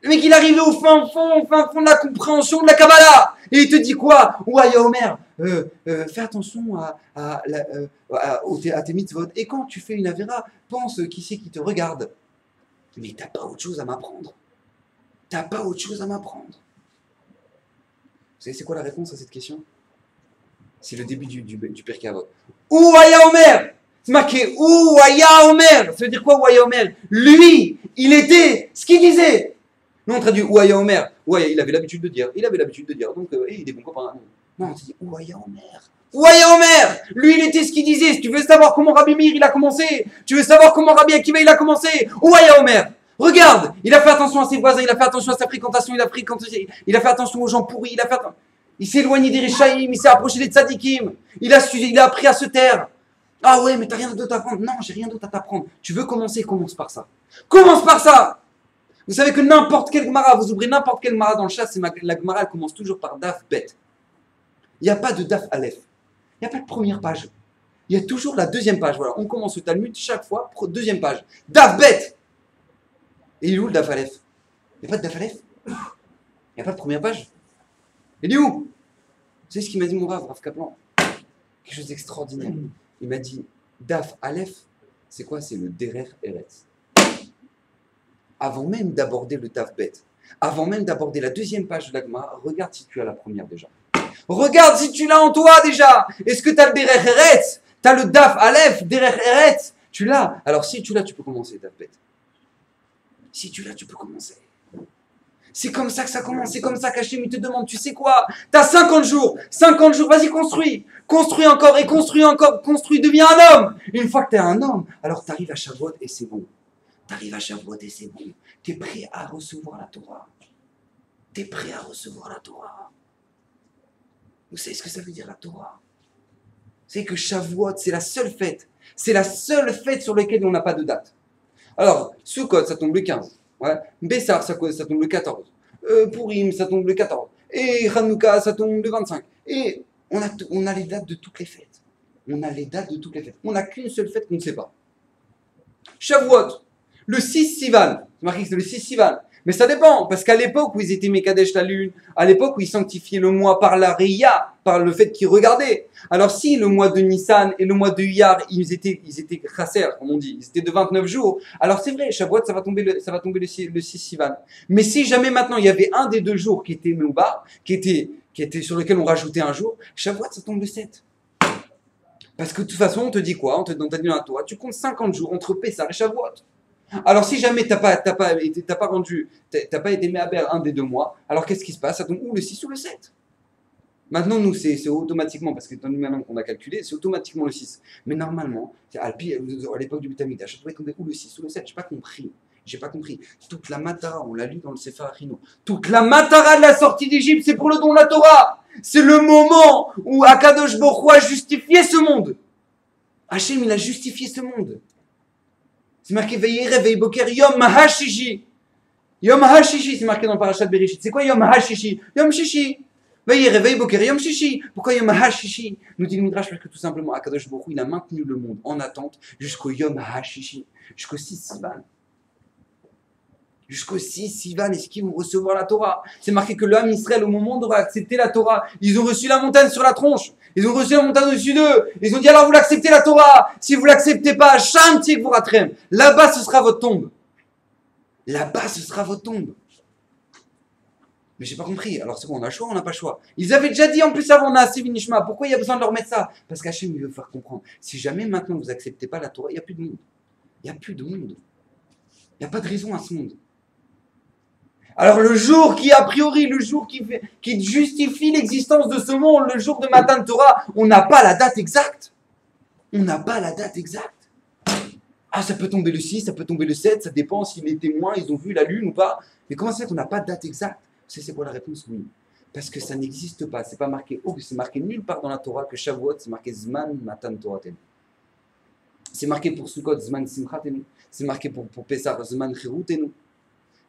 Le mec, il arrive au fin fond de la compréhension de la Kabbalah. Et il te dit quoi? Ouais, Omer, fais attention à tes mitzvot. Et quand tu fais une avéra, pense qui c'est qui te regarde. Mais t'as pas autre chose à m'apprendre. T'as pas autre chose à m'apprendre. Vous savez, c'est quoi la réponse à cette question? C'est le début du Pirkei Avot. Ouaya Omer! C'est marqué Ouaya Omer! Ça veut dire quoi, Ouaya Omer? Lui, il était ce qu'il disait. Nous, on traduit Ouaya Omer. Ouaya, il avait l'habitude de dire. Donc, il est bon copain. Non, on dit Ouaya Omer. Ouaya Omer! Lui, il était ce qu'il disait. Si tu veux savoir comment Rabbi Meir, il a commencé, tu veux savoir comment Rabbi Akiva, il a commencé, Ouaya Omer! Regarde! Il a fait attention à ses voisins, il a fait attention à sa fréquentation, il a fait attention aux gens pourris, il s'est éloigné des Réchaïm, il s'est approché des Tzadikim, il a appris à se taire. Ah ouais, mais t'as rien d'autre à apprendre. Non, j'ai rien d'autre à t'apprendre. Tu veux commencer, commence par ça. Commence par ça! Vous savez que n'importe quelle Gemara, vous ouvrez n'importe quelle Gemara dans le chat, la Gemara, elle commence toujours par Daf Bet. Il n'y a pas de Daf Aleph. Il n'y a pas de première page. Il y a toujours la deuxième page. Voilà, on commence le Talmud chaque fois, deuxième page. Daf Bet. Et il est où le Daf Aleph? Il n'y a pas de Daf Aleph. Il n'y a pas de première page. Il est où? Vous savez ce qu'il m'a dit mon Rav Kaplan? Quelque chose d'extraordinaire. Il m'a dit, Daf Aleph, c'est quoi? C'est le Derer Eretz. Avant même d'aborder le Daf Bet, avant même d'aborder la deuxième page de la Gemara, regarde si tu as la première déjà. Regarde si tu l'as en toi déjà. Est-ce que tu as le Derech Eretz? Tu as le Daf Aleph, Derech Eretz? Tu l'as. Alors si tu l'as, tu peux commencer Daf Bet. Si tu l'as, tu peux commencer. C'est comme ça que ça commence. C'est comme ça qu'Hachem il te demande, tu sais quoi? Tu as 50 jours. 50 jours, vas-y, construis. Construis encore et construis encore. Construis, deviens un homme. Une fois que tu es un homme, alors tu arrives à Shavuot et c'est bon. T'arrives à Shavuot et c'est bon. T'es prêt à recevoir la Torah. T'es prêt à recevoir la Torah. Vous savez ce que ça veut dire la Torah? C'est que Shavuot, c'est la seule fête. C'est la seule fête sur laquelle on n'a pas de date. Alors, Sukkot, ça tombe le 15. Ouais. Bessar, ça tombe le 14. Purim, ça tombe le 14. Et Hanouka, ça tombe le 25. Et on a les dates de toutes les fêtes. On n'a qu'une seule fête qu'on ne sait pas. Shavuot. Le 6 Sivan, c'est marqué que c'est le 6 Sivan. Mais ça dépend, parce qu'à l'époque où ils étaient Mekadesh la lune, à l'époque où ils sanctifiaient le mois par la Reya, par le fait qu'ils regardaient. Alors si le mois de Nissan et le mois de Iyar, ils étaient chasser, comme on dit, ils étaient de 29 jours, alors c'est vrai, Shavuot, ça va tomber le 6 Sivan. Mais si jamais maintenant il y avait un des 2 jours qui était Meubar, qui était sur lequel on rajoutait un jour, Shavuot, ça tombe le 7. Parce que de toute façon, on te dit quoi? On te dit dans la Torah, tu comptes 50 jours entre Pessah et Shavuot. Alors si jamais t'as pas été méhaber un des 2 mois, alors qu'est-ce qui se passe? Ça tombe ou le 6 ou le 7. Maintenant, nous, c'est automatiquement, parce que maintenant qu'on a calculé, c'est automatiquement le 6. Mais normalement, à l'époque du Betamikdash, ça pouvait tomber ou le 6 ou le 7. J'ai pas compris. Toute la Matara, on l'a lu dans le Sefer Achino. Toute la Matara de la sortie d'Égypte, c'est pour le don de la Torah. C'est le moment où Akadosh Baruch Hu a justifié ce monde. Hachem, il a justifié ce monde. C'est marqué Veillere, Veilleboker, Yom Hashishi. Yom Hashishi, c'est marqué dans le Parashat Bereshit. C'est quoi Yom Hashishi? Yom Shishi. Veillere, Veilleboker, Yom Shishi. Pourquoi Yom Hashishi? Nous dit le Midrash parce que tout simplement, Akadosh Baruch Hu, il a maintenu le monde en attente jusqu'au Yom Hashishi, jusqu'au 6 Sivan. Jusqu'au 6 Sivan, est-ce qu'ils vont recevoir la Torah? C'est marqué que l'homme Israël, au moment où on va accepter la Torah, ils ont reçu la montagne sur la tronche. Ils ont reçu la montagne au-dessus d'eux. Ils ont dit alors vous l'acceptez la Torah. Si vous l'acceptez pas, chantier que vous raterez. Là-bas, ce sera votre tombe. Là-bas, ce sera votre tombe. Mais j'ai pas compris. Alors c'est quoi, on a le choix ou on n'a pas le choix? Ils avaient déjà dit en plus avant, on a assez Vinishma. Pourquoi il y a besoin de leur mettre ça? Parce qu'Hachem, il veut faire comprendre. Si jamais maintenant vous acceptez pas la Torah, il n'y a plus de monde. Il n'y a plus de monde. Il n'y a pas de raison à ce monde. Alors le jour qui, a priori, le jour qui justifie l'existence de ce monde, le jour de Matan Torah, on n'a pas la date exacte. On n'a pas la date exacte. Ah, ça peut tomber le 6, ça peut tomber le 7, ça dépend si les témoins, ils ont vu la lune ou pas. Mais comment ça fait qu'on n'a pas de date exacte? Vous savez c'est quoi la réponse? Oui. Parce que ça n'existe pas. C'est pas marqué, c'est marqué nulle part dans la Torah que Shavuot, c'est marqué Zman Matan Torah. C'est marqué pour Sukkot, Zman Simchat. C'est marqué pour Pessah, Zman Chirut.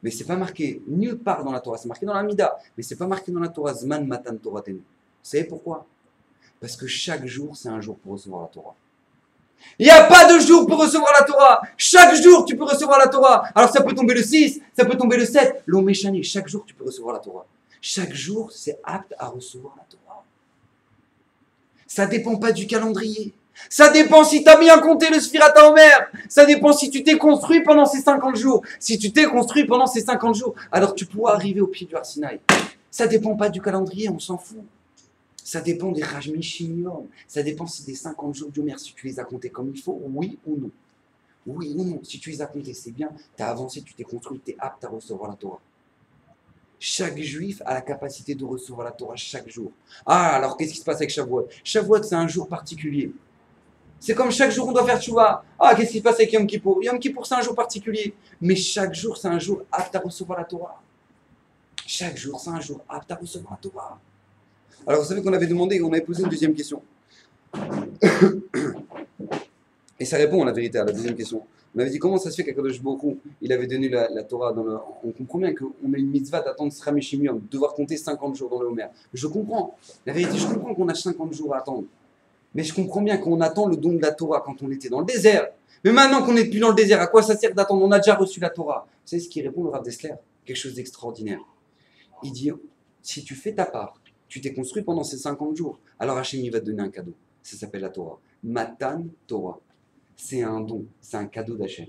Mais c'est pas marqué nulle part dans la Torah, c'est marqué dans la Mida, mais c'est pas marqué dans la Torah, Zman Matan Torah Tenu. Vous savez pourquoi? Parce que chaque jour, c'est un jour pour recevoir la Torah. Il n'y a pas de jour pour recevoir la Torah. Chaque jour, tu peux recevoir la Torah. Alors ça peut tomber le 6, ça peut tomber le 7, l'Omeshani, chaque jour, tu peux recevoir la Torah. Chaque jour, c'est apte à recevoir la Torah. Ça ne dépend pas du calendrier. Ça dépend si tu as bien compté le Sfirat HaOmer. Ça dépend si tu t'es construit pendant ces 50 jours. Si tu t'es construit pendant ces 50 jours, alors tu pourras arriver au pied du Har Sinaï. Ça dépend pas du calendrier, on s'en fout. Ça dépend des Rajmi Shimion. Ça dépend si des 50 jours d'Omer, si tu les as comptés comme il faut, oui ou non. Oui ou non. Si tu les as comptés, c'est bien. Tu as avancé, tu t'es construit, tu es apte à recevoir la Torah. Chaque juif a la capacité de recevoir la Torah chaque jour. Ah, alors qu'est-ce qui se passe avec Shavuot? Shavuot, c'est un jour particulier. C'est comme chaque jour on doit faire tchouva. Ah, qu'est-ce qui se passe avec Yom Kippour? Yom Kippour, c'est un jour particulier. Mais chaque jour, c'est un jour apte à recevoir la Torah. Chaque jour, c'est un jour apte à recevoir la Torah. Alors, vous savez qu'on avait demandé, on avait posé une deuxième question. Et ça répond, la vérité, à la deuxième question. On avait dit comment ça se fait qu'Akadosh Baruch Hu, il avait donné la Torah dans le... On comprend bien qu'on a une mitzvah d'attendre Sramé Shimion, de devoir compter 50 jours dans le Homer. Je comprends. La vérité, je comprends qu'on a 50 jours à attendre. Mais je comprends bien qu'on attend le don de la Torah quand on était dans le désert. Mais maintenant qu'on n'est plus dans le désert, à quoi ça sert d'attendre? On a déjà reçu la Torah. Vous savez ce qu'il répond, le Rav Dessler? Quelque chose d'extraordinaire. Il dit, si tu fais ta part, tu t'es construit pendant ces 50 jours, alors Hachem il va te donner un cadeau. Ça s'appelle la Torah. Matan Torah. C'est un don, c'est un cadeau d'Hachem.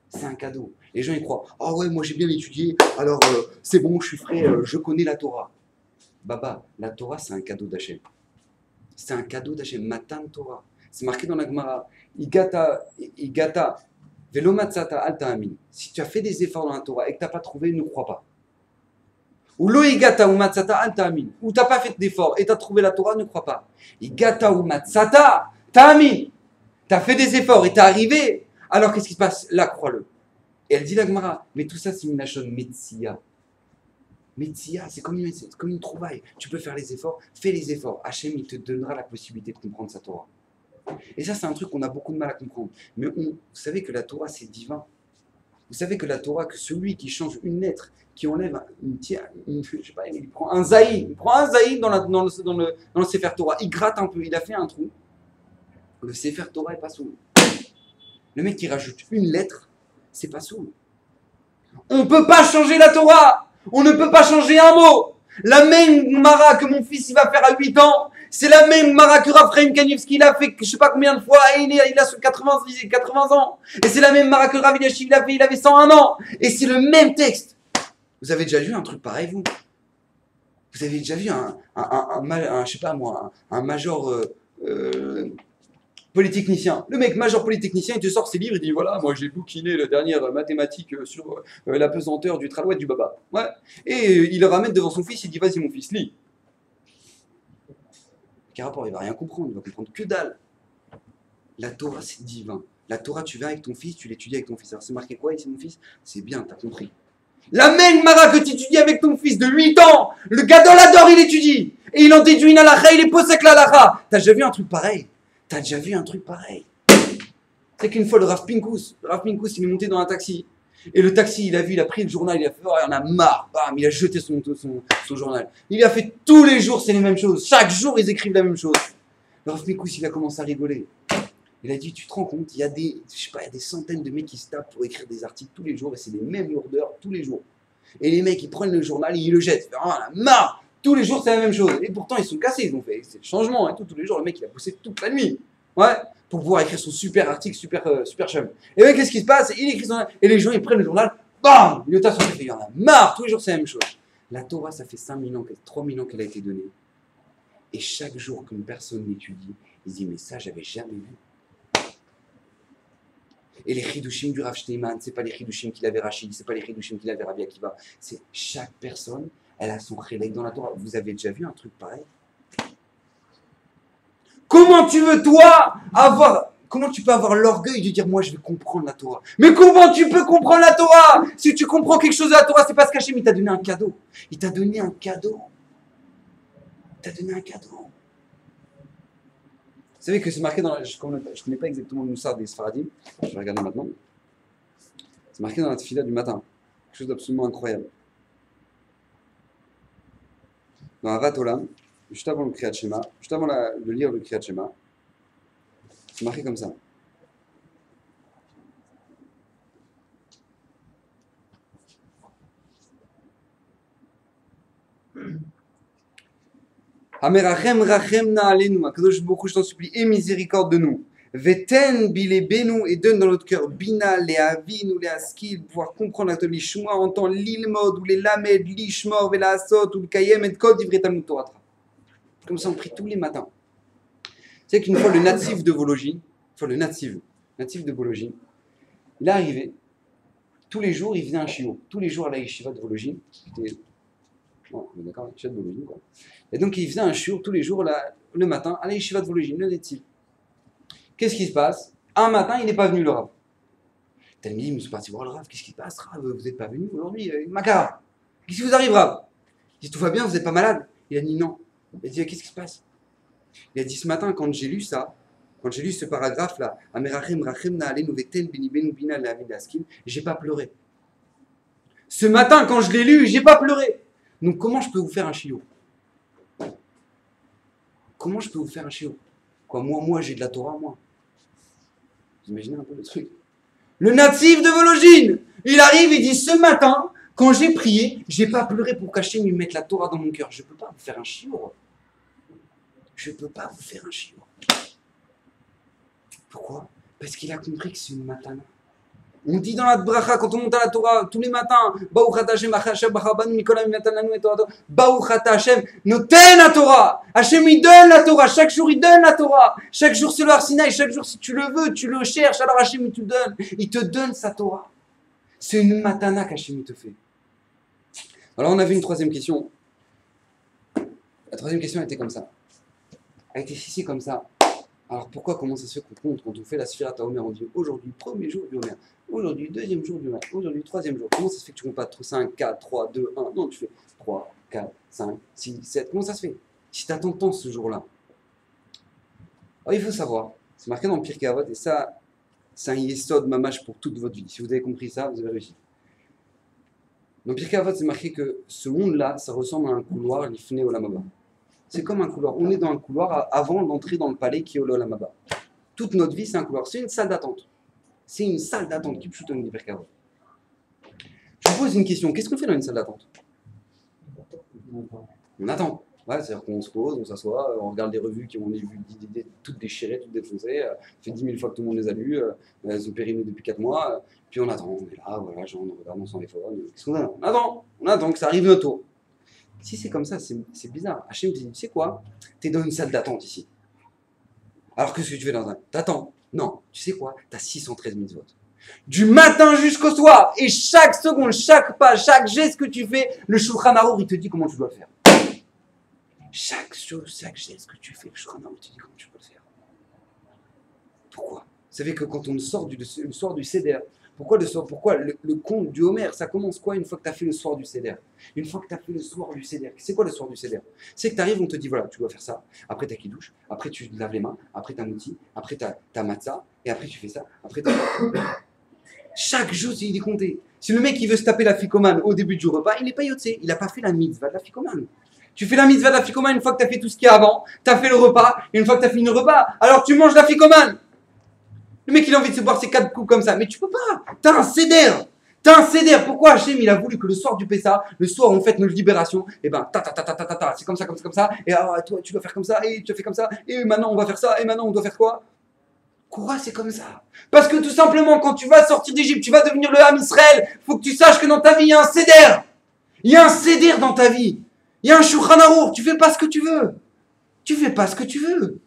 C'est un cadeau. Les gens ils croient, ah ouais, moi j'ai bien étudié, alors c'est bon, je suis frais, je connais la Torah. Baba, la Torah c'est un cadeau d'Hachem. C'est un cadeau d'Hachem, Matan Torah. C'est marqué dans la Gemara. Igata, velomatzata alta amin. Si tu as fait des efforts dans la Torah et que tu n'as pas trouvé, ne crois pas. Ou lo igata ou matzata alta amin. Ou tu n'as pas fait d'efforts et tu as trouvé la Torah, ne crois pas. Igata ou matzata, ta amin. Tu as fait des efforts et tu es arrivé. Alors qu'est-ce qui se passe? Là, crois-le. Et elle dit la Gemara, mais tout ça c'est une Minachon Metzia. Metzia, c'est comme une trouvaille. Tu peux faire les efforts, fais les efforts. Hachem, il te donnera la possibilité de comprendre sa Torah. Et ça, c'est un truc qu'on a beaucoup de mal à comprendre. Mais vous savez que la Torah, c'est divin. Vous savez que la Torah, que celui qui change une lettre, qui enlève je sais pas, il prend un zaïd, dans le Sefer Torah, il gratte un peu, il a fait un trou. Le Sefer Torah est pas sourd. Le mec qui rajoute une lettre, c'est pas sourd. On ne peut pas changer la Torah. On ne peut pas changer un mot. La même Mara que mon fils il va faire à 8 ans, c'est la même Mara que Raphaël Kanievski il a fait je sais pas combien de fois, et il a 80 ans. Et c'est la même Mara que Rav Eliashiv il a fait, il avait 101 ans. Et c'est le même texte. Vous avez déjà vu un truc pareil, vous? Vous avez déjà vu je sais pas moi, un major polytechnicien. Le mec major polytechnicien, il te sort ses livres, il dit voilà, moi j'ai bouquiné la dernière mathématique sur la pesanteur du tralouette du baba. Ouais. Et il le ramène devant son fils, il dit vas-y mon fils, lis. Quel rapport? Il va rien comprendre, il va comprendre que dalle. La Torah c'est divin. La Torah tu viens avec ton fils, tu l'étudies avec ton fils. Alors c'est marqué quoi ici mon fils? C'est bien, t'as compris. La même Mara que tu étudies avec ton fils de 8 ans, le Gadol Hador il étudie. Et il en déduit une halakha, il est posek la halakha. T'as déjà vu un truc pareil? T'as déjà vu un truc pareil? C'est qu'une fois le Rav Pinkus, il est monté dans un taxi. Et le taxi, il a vu, il a pris le journal, il a fait, oh, il en a marre, bam, il a jeté son journal. Il a fait tous les jours, c'est les mêmes choses. Chaque jour, ils écrivent la même chose. Le Rav Pinkus, il a commencé à rigoler. Il a dit, tu te rends compte, il y a des centaines de mecs qui se tapent pour écrire des articles tous les jours, et c'est les mêmes lourdeurs tous les jours. Et les mecs, ils prennent le journal, ils le jettent. Oh, on a marre. Tous les jours, c'est la même chose. Et pourtant, ils sont cassés, ils ont fait c'est le changement et tout. Tous les jours, le mec, il a bossé toute la nuit. Ouais, pour pouvoir écrire son super article, super chum. Et là, qu'est-ce qui se passe? Il écrit son... Et les gens, ils prennent le journal, bam, il le tape sur le fait. Il y en a marre. Tous les jours, c'est la même chose. La Torah, ça fait 5000 ans, 3000 ans qu'elle a été donnée. Et chaque jour qu'une personne l'étudie, il dit, mais ça, j'avais jamais vu. Et les Chidushim du Rav Steinman, c'est pas les Chidushim qu'il avait Rachid, c'est pas les Chidushim qu'il avait Rabbi Akiva. C'est chaque personne, elle a son chélek dans la Torah. Vous avez déjà vu un truc pareil? Comment tu veux, toi, comment tu peux avoir l'orgueil de dire, moi, je vais comprendre la Torah? Mais comment tu peux comprendre la Torah? Si tu comprends quelque chose de la Torah, c'est parce qu'Hachem, il t'a donné un cadeau. Il t'a donné un cadeau. Il t'a donné un cadeau. Vous savez que c'est marqué dans je ne connais pas exactement le Moussard des Sfaradim, je vais regarder maintenant. C'est marqué dans la tefila du matin. Quelque chose d'absolument incroyable. Dans Avat Olam, juste avant le Kriyat Shema, juste avant de lire le Kriyat Shema, c'est marqué comme ça. Amerachem rachem na alenu, Akadosh Baruch Hu, je t'en supplie, aie miséricorde de nous. Veten bilebenu, et donne dans notre cœur bina, les avin ou les askil, pouvoir comprendre la Torah, l'ishma, entendre l'ilmod ou les lamed, l'ishmor, vela asot ou le kayem, et kol divrei Talmud Torah. Comme ça on prie tous les matins. C'est qu'une fois le natif de Vologine, le natif de Vologine, il est arrivé, tous les jours il faisait un shiur, tous les jours à la yeshiva de Vologine, c'était... Bon, on est d'accord, la yeshiva de Vologine, quoi. Et donc il faisait un shiur tous les jours le matin à la yeshiva de Vologine, le natif. Qu'est-ce qui se passe? Un matin, il n'est pas venu le Rav. Talmidim, ils sont partis voir le Rav. Qu'est-ce qui se passe, Rav? Vous n'êtes pas venu aujourd'hui? Makar, qu'est-ce qui vous arrive, Rav? Il dit, tout va bien, vous n'êtes pas malade? Il a dit non. Il a dit, qu'est-ce qui se passe? Il a dit, ce matin, quand j'ai lu ça, quand j'ai lu ce paragraphe-là, Amerachem rachem na alenu veten bini benu bina la vida skin, j'ai pas pleuré. Ce matin, quand je l'ai lu, j'ai pas pleuré. Donc, comment je peux vous faire un chiot? Comment je peux vous faire un chiot? Quoi, moi, j'ai de la Torah, moi. Vous imaginez un peu le truc? Le natif de Vologine, il arrive, il dit, ce matin, quand j'ai prié, j'ai pas pleuré pour cacher, mais mettre la Torah dans mon cœur. Je peux pas vous faire un chiot. Je peux pas vous faire un chiot. Pourquoi? Parce qu'il a compris que c'est une matana. On dit dans la bracha, quand on monte à la Torah, tous les matins, Baruch ata Hashem, Achashem, Bachabanu, Mikolam, Natan Lanu et Torah, Baruch ata Hashem, noten la Torah. Hashem, il donne la Torah. Chaque jour, il donne la Torah. Chaque jour, c'est le Har Sinaï. Chaque jour, si tu le veux, tu le cherches, alors Hashem, il te donne. Il te donne sa Torah. C'est une matana qu'Hashem, il te fait. Alors, on avait une troisième question. La troisième question était comme ça. Elle était ici comme ça. Alors comment ça se fait qu'on compte quand on fait la Sfirat HaOmer, on dit aujourd'hui, premier jour du Homer, aujourd'hui, deuxième jour du Homer, aujourd'hui, troisième jour. Comment ça se fait que tu comptes pas 5, 4, 3, 2, 1? Non, tu fais 3, 4, 5, 6, 7. Comment ça se fait? Si tu attends tant ce jour-là. Alors, il faut savoir, c'est marqué dans le Pirkei Avot, et ça, c'est un yesod mamash pour toute votre vie. Si vous avez compris ça, vous avez réussi. Dans le Pirkei Avot, c'est marqué que ce monde-là, ça ressemble à un couloir, l'ifne olam haba. C'est comme un couloir. On est dans un couloir avant d'entrer dans le palais qui est au Olam Haba. Toute notre vie, c'est un couloir. C'est une salle d'attente. C'est une salle d'attente qui pchoutonne du Pirkei Avot. Je vous pose une question. Qu'est-ce qu'on fait dans une salle d'attente? On attend. Ouais, c'est-à-dire qu'on se pose, on s'assoit, on regarde des revues qui ont des vues toutes déchirées, toutes défoncées. Ça fait 10 000 fois que tout le monde les a lues. Elles sont périmées depuis 4 mois. Puis on attend. On est là, voilà, genre, on regarde, on s'en téléphone. Qu'est-ce qu'on a? On attend que ça arrive notre tour. Si c'est comme ça, c'est bizarre. Hachem te dit, tu sais quoi? T'es dans une salle d'attente ici. Alors qu'est-ce que tu fais dans un... T'attends. Non, tu sais quoi? T'as 613 000 votes. Du matin jusqu'au soir. Et chaque seconde, chaque pas, chaque geste que tu fais, le Shulchan Arour, il te dit comment tu dois le faire. Chaque chose, chaque geste que tu fais, le Shulchan Arour te dit comment tu dois le faire. Pourquoi? Vous savez que quand on sort du Seder, pourquoi le conte du Homer, ça commence quoi une fois que tu as fait le soir du Seder? Une fois que tu as fait le soir du Seder, c'est quoi le soir du Seder? C'est que tu arrives, on te dit voilà, tu dois faire ça, après tu as qui douche, après tu te laves les mains, après tu as un outil, après tu as matzah, et après tu fais ça, après tu Chaque jour, il est compté. Si le mec il veut se taper la ficomane au début du repas, il n'est pas yotzé, il n'a pas fait la mitzvah de la ficomane. Tu fais la mitzvah de la ficomane une fois que tu as fait tout ce qu'il y a avant, tu as fait le repas, et une fois que tu as fini le repas, alors tu manges la ficomane. Le mec, il a envie de se boire ses 4 coups comme ça. Mais tu peux pas. T'as un céder. T'as un céder. Pourquoi Hachem, il a voulu que le soir du Pessah, le soir où on fête notre libération, et ben, c'est comme ça, comme ça. Et alors, toi, tu dois faire comme ça, et tu as fait comme ça. Et maintenant, on va faire ça. Et maintenant, on doit faire quoi? Quoi, c'est comme ça? Parce que tout simplement, quand tu vas sortir d'Égypte, tu vas devenir le Ham Israël. Faut que tu saches que dans ta vie, il y a un céder. Il y a un céder dans ta vie. Il y a un Shulchan Arour. Tu fais pas ce que tu veux. Tu fais pas ce que tu veux.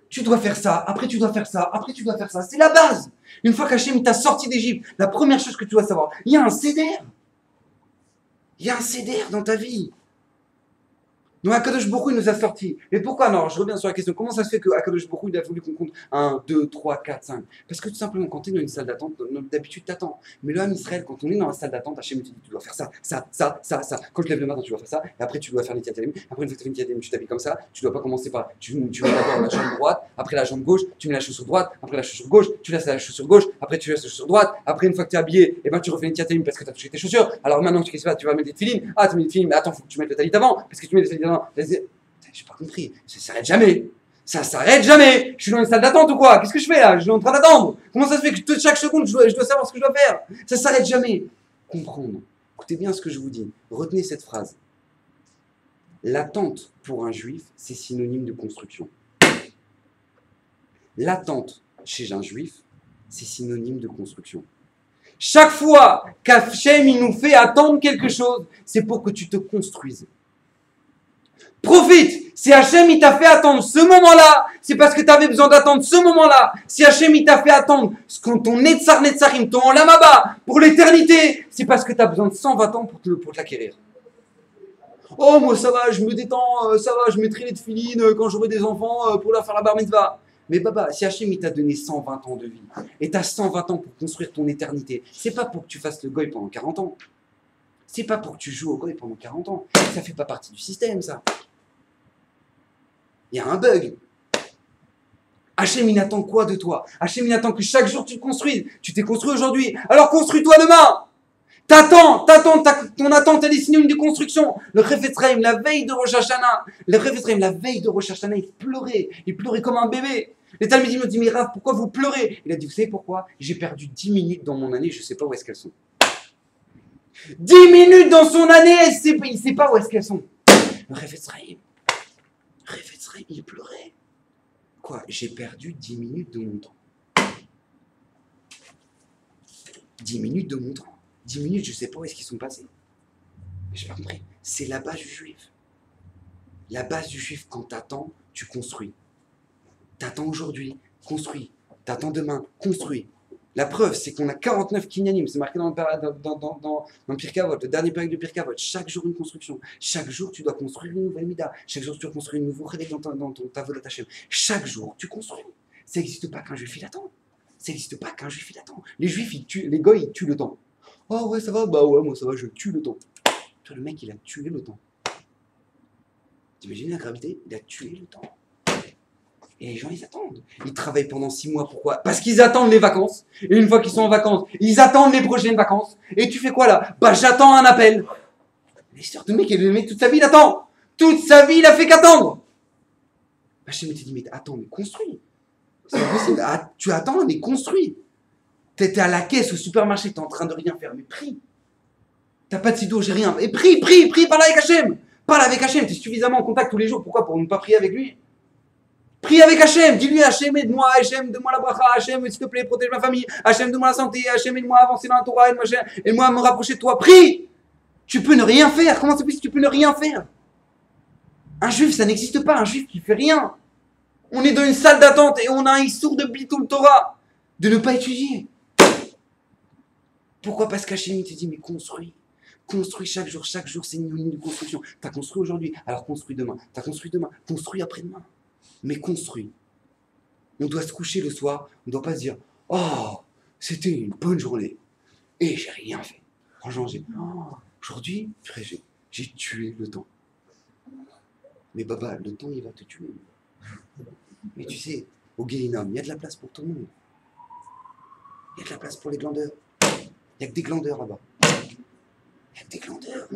Tu dois faire ça, après tu dois faire ça, après tu dois faire ça. C'est la base. Une fois qu'Hachem t'a sorti d'Égypte, la première chose que tu dois savoir, il y a un céder. Il y a un céder dans ta vie. Donc Akadosh Baruch Hu, il nous a sortis. Et pourquoi? Alors, je reviens sur la question. Comment ça se fait que Akadosh Baruch Hu, il a voulu qu'on compte 1, 2, 3, 4, 5? Parce que tout simplement, quand tu es dans une salle d'attente, d'habitude, tu attends. Mais le Ham Israël, quand on est dans la salle d'attente, Hachem te dit, tu dois faire ça, ça, ça, ça, ça. Quand tu lèves le matin, tu dois faire ça. Et après, tu dois faire les Tiatalim. Après, une fois que tu fais les Tiatalim, tu t'habilles comme ça. Tu dois pas commencer par. Tu mets d'abord la jambe droite, après la jambe gauche, tu mets la chaussure droite, après la chaussure gauche, tu laisses la chaussure gauche, après tu laisses la chaussure droite. Après, une fois que tu es habillé, et ben, tu refais les Tiatalim parce que tu as touché tes chaussures. Alors maintenant, tu vas mettre des filines. Ah, tu mets des filines, mais attends, faut que tu mettes le talit avant. Parce que tu mets des filines avant. J'ai pas compris, ça s'arrête jamais. Ça s'arrête jamais. Je suis dans une salle d'attente ou quoi? Qu'est-ce que je fais là? Je suis en train d'attendre. Comment ça se fait que chaque seconde, je dois savoir ce que je dois faire? Ça s'arrête jamais. Comprendre. Écoutez bien ce que je vous dis. Retenez cette phrase. L'attente pour un juif, c'est synonyme de construction. L'attente chez un juif, c'est synonyme de construction. Chaque fois qu'Hachem il nous fait attendre quelque chose, c'est pour que tu te construises. Profite. Si Hachem il t'a fait attendre ce moment-là, c'est parce que tu avais besoin d'attendre ce moment-là. Si Hachem il t'a fait attendre ton Netzar Netzarim, ton Olamaba pour l'éternité, c'est parce que tu as besoin de 120 ans pour te l'acquérir. Oh, moi ça va, je me détends, ça va, je mettrai les tefilines quand j'aurai des enfants pour leur faire la bar mitzvah. Mais baba, si Hachem il t'a donné 120 ans de vie et tu as 120 ans pour construire ton éternité, c'est pas pour que tu fasses le goy pendant 40 ans. C'est pas pour que tu joues au goy pendant 40 ans. Ça fait pas partie du système, ça. Il y a un bug. Hachem, il attend quoi de toi? Hachem, il attend que chaque jour tu te construises. Tu t'es construit aujourd'hui, alors construis-toi demain. T'attends, ton attente, elle est synonyme de construction. Le Chafetz Chaim, la veille de Rosh Hashanah, il pleurait comme un bébé. Les Talmidim me disent, mais Rav, pourquoi vous pleurez? Il a dit, vous savez pourquoi? J'ai perdu 10 minutes dans mon année, je ne sais pas où est-ce qu'elles sont. 10 minutes dans son année, il ne sait pas où est-ce qu'elles sont. Le Chafetz Chaim, il pleurait. Quoi? J'ai perdu 10 minutes de mon temps. 10 minutes de mon temps. 10 minutes, je ne sais pas où est-ce qu'ils sont passés. Je n'ai pas compris. C'est la base du juif. La base du juif, quand tu attends, tu construis. Tu attends aujourd'hui, construis. Tu attends demain, construis. La preuve, c'est qu'on a 49 kinyanim. C'est marqué dans le Pirkei Avot, le dernier période du Pirkei Avot. Chaque jour, une construction. Chaque jour, tu dois construire une nouvelle mida. Chaque jour, tu dois construire une nouvelle règle dans ta volat Hashem. Chaque jour, tu construis. Ça n'existe pas qu'un juif, il attend. Ça n'existe pas qu'un juif, il attend. Les juifs, les goys, ils tuent le temps. Oh ouais, ça va, bah ouais, moi ça va, je tue le temps. Toi, le mec, il a tué le temps. T'imagines la gravité? Il a tué le temps. Et les gens, ils attendent. Ils travaillent pendant 6 mois. Pourquoi? Parce qu'ils attendent les vacances. Et une fois qu'ils sont en vacances, ils attendent les prochaines vacances. Et tu fais quoi là? Bah, j'attends un appel. L'histoire de mec, toute sa vie, il attend. Toute sa vie, il a fait qu'attendre. Hachem te dit, mais attends, mais construis. C'est pas possible. Ah, tu attends, mais construis. T'étais à la caisse au supermarché, t'es en train de rien faire, mais prie. T'as pas de sidour, j'ai rien. Et prie, parle avec Hachem. Parle avec Hachem, t'es suffisamment en contact tous les jours. Pourquoi? Pour ne pas prier avec lui. Prie avec Hachem, dis-lui Hachem, aide-moi, Hachem, donne-moi la bracha, Hachem, s'il te plaît, protège ma famille, Hachem, donne-moi la santé, Hachem, aide-moi à avancer dans la Torah, aide-moi à me rapprocher de toi. Prie. Tu peux ne rien faire. Comment ça se fait que tu peux ne rien faire? Un juif, ça n'existe pas, un juif qui fait rien. On est dans une salle d'attente et on a un issour de Bitul Torah, de ne pas étudier. Pourquoi? Parce qu'Hachem, il te dit, mais construis. Construis chaque jour, c'est une ligne de construction. Tu as construit aujourd'hui, alors construis demain. Tu as construit demain, construis après-demain. Mais construis. On doit se coucher le soir, on ne doit pas se dire, oh, c'était une bonne journée et j'ai rien fait. Franchement, aujourd'hui, j'ai tué le temps. Mais Baba, le temps, il va te tuer. Mais tu sais, au Guéhinam, il y a de la place pour tout le monde. Il y a de la place pour les glandeurs. Il n'y a que des glandeurs là-bas. Il y a que des glandeurs.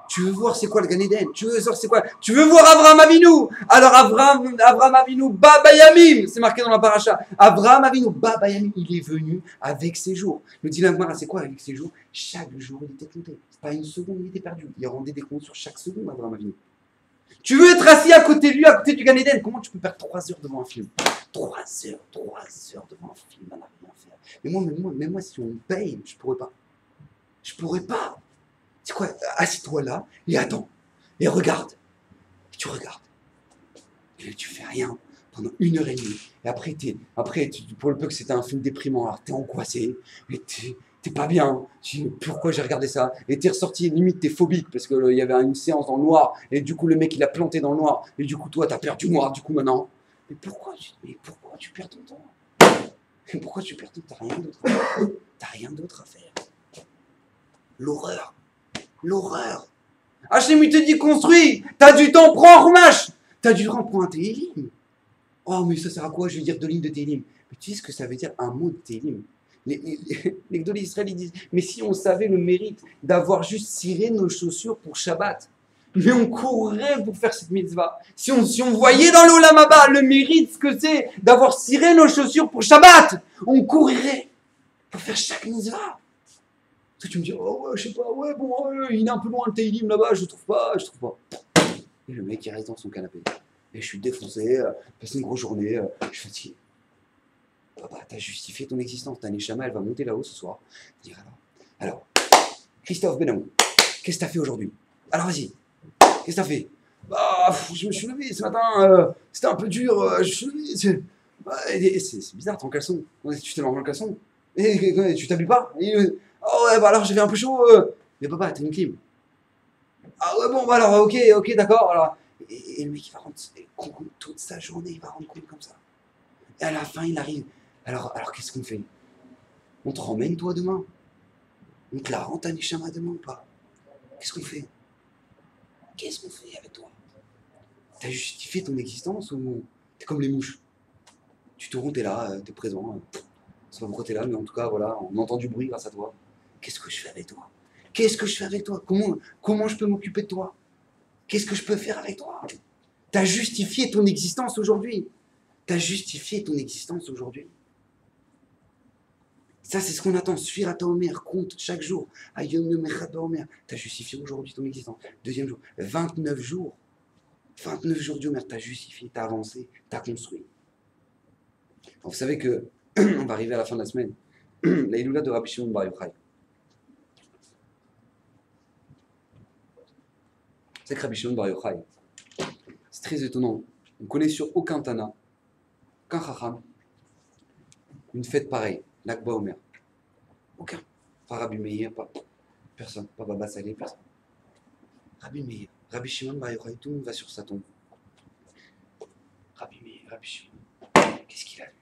Tu veux voir c'est quoi le Gan Eden? Tu veux voir c'est quoi? Tu veux voir Avraham Avinu? Alors Avraham Avinu, Baba Yamim, c'est marqué dans la paracha. Avraham Avinu, Baba Yamim, il est venu avec ses jours. Le dit l'Agmara, c'est quoi avec ses jours? Chaque jour, il était compté. C'est pas une seconde, il était perdu. Il rendait des comptes sur chaque seconde, Avraham Avinu. Tu veux être assis à côté de lui, à côté du Gan Eden? Comment tu peux perdre 3 heures devant un film? 3 heures devant un film, on n'a rien à faire. Mais moi, si on me paye, je pourrais pas. Je pourrais pas. C'est quoi? Assis-toi là et attends. Et regarde. Et tu regardes. Et tu fais rien pendant 1 heure et demie. Et après, pour le peu que c'était un film déprimant, alors t'es angoissé. Et t'es pas bien. Tu dis, pourquoi j'ai regardé ça? Et t'es ressorti, limite t'es phobique parce qu'il y avait une séance dans le noir. Et du coup, le mec il a planté dans le noir. Et du coup, toi t'as perdu le noir. Du coup, maintenant. Mais pourquoi tu perds ton temps? Mais pourquoi tu perds ton temps? T'as rien d'autre à faire. T'as rien d'autre à faire. L'horreur. L'horreur. Hachem, il te dit construis. T'as du temps, prends un Chumash. T'as du temps, prends un Télim. Oh, mais ça sert à quoi? Je vais dire 2 lignes de Télim. Mais tu sais ce que ça veut dire un mot de Télim? Les Gdolei Israël, ils disent, mais si on savait le mérite d'avoir juste ciré nos chaussures pour Shabbat, mais on courrait pour faire cette mitzvah. Si on voyait dans l'Olam Haba le mérite, ce que c'est d'avoir ciré nos chaussures pour Shabbat, on courrait pour faire chaque mitzvah. Tu me dis, oh ouais, je sais pas, ouais, bon, il est un peu loin le Télim là-bas, je trouve pas. Et le mec, il reste dans son canapé. Et je suis défoncé, passé une grosse journée, je suis fatigué. Papa, t'as justifié ton existence, ta Neshama, elle va monter là-haut ce soir. Dire alors, Christophe Benamou, qu'est-ce que t'as fait aujourd'hui? Alors vas-y, qu'est-ce que t'as fait? Bah, je me suis levé ce matin, c'était un peu dur, je suis levé, c'est bizarre, t'es en caleçon. Tu t'es mis en caleçon? Et tu t'habilles pas? Oh ouais, bah alors j'avais un peu chaud. Mais papa, t'as une clim. Ah ouais, bon, bah alors, ok, d'accord. Alors, et lui qui va rendre compte toute sa journée, il va rendre compte comme ça. Et à la fin, il arrive. Alors qu'est-ce qu'on fait? On te ramène toi demain? On te la rend ta Neshama demain ou pas? Qu'est-ce qu'on fait? Qu'est-ce qu'on fait avec toi? T'as justifié ton existence ou t'es comme les mouches? Tu tournes, t'es là, t'es présent. Je sais pas pourquoi t'es là, mais en tout cas, voilà, on entend du bruit grâce à toi. Qu'est-ce que je fais avec toi? Qu'est-ce que je fais avec toi? Comment je peux m'occuper de toi? Qu'est-ce que je peux faire avec toi? T'as justifié ton existence aujourd'hui. T'as justifié ton existence aujourd'hui. Ça, c'est ce qu'on attend. Sfira Omer, compte chaque jour. Ayom Yom Echad Omer. T'as justifié aujourd'hui ton existence. Deuxième jour. 29 jours. 29 jours d'Omer. T'as justifié, t'as avancé, t'as construit. Alors, vous savez que on va arriver à la fin de la semaine. La Iloula de Rabbi Shimon Bar Yochai. C'est que Rabbi Shimon Bar Yochai, c'est très étonnant. On ne connaît sur aucun Tana, aucun Chacham, une fête pareille, l'Akba Omer. Aucun. Pas Rabbi Meir, pas personne. Pas Baba Saleh, personne. Rabbi Meir, Rabbi Shimon Bar Yochai, tout le monde va sur sa tombe. Rabbi Meir, Rabbi Shimon, qu'est-ce qu'il a fait?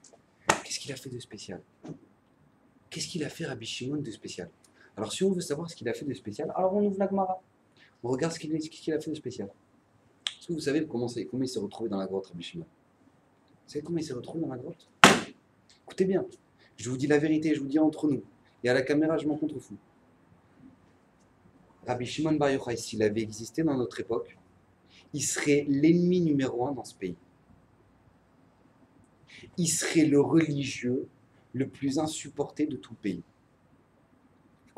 Qu'est-ce qu'il a fait de spécial? Qu'est-ce qu'il a fait Rabbi Shimon de spécial? Alors si on veut savoir ce qu'il a fait de spécial, alors on ouvre la Gemara. On regarde ce qu'il a fait de spécial. Est-ce que vous savez comment il s'est retrouvé dans la grotte, Rabbi Shimon? Vous savez comment il s'est retrouvé dans la grotte? Écoutez bien, je vous dis la vérité, je vous dis entre nous. Et à la caméra, je m'en contrefous. Rabbi Shimon Bar Yochai, s'il avait existé dans notre époque, il serait l'ennemi numéro 1 dans ce pays. Il serait le religieux le plus insupporté de tout le pays.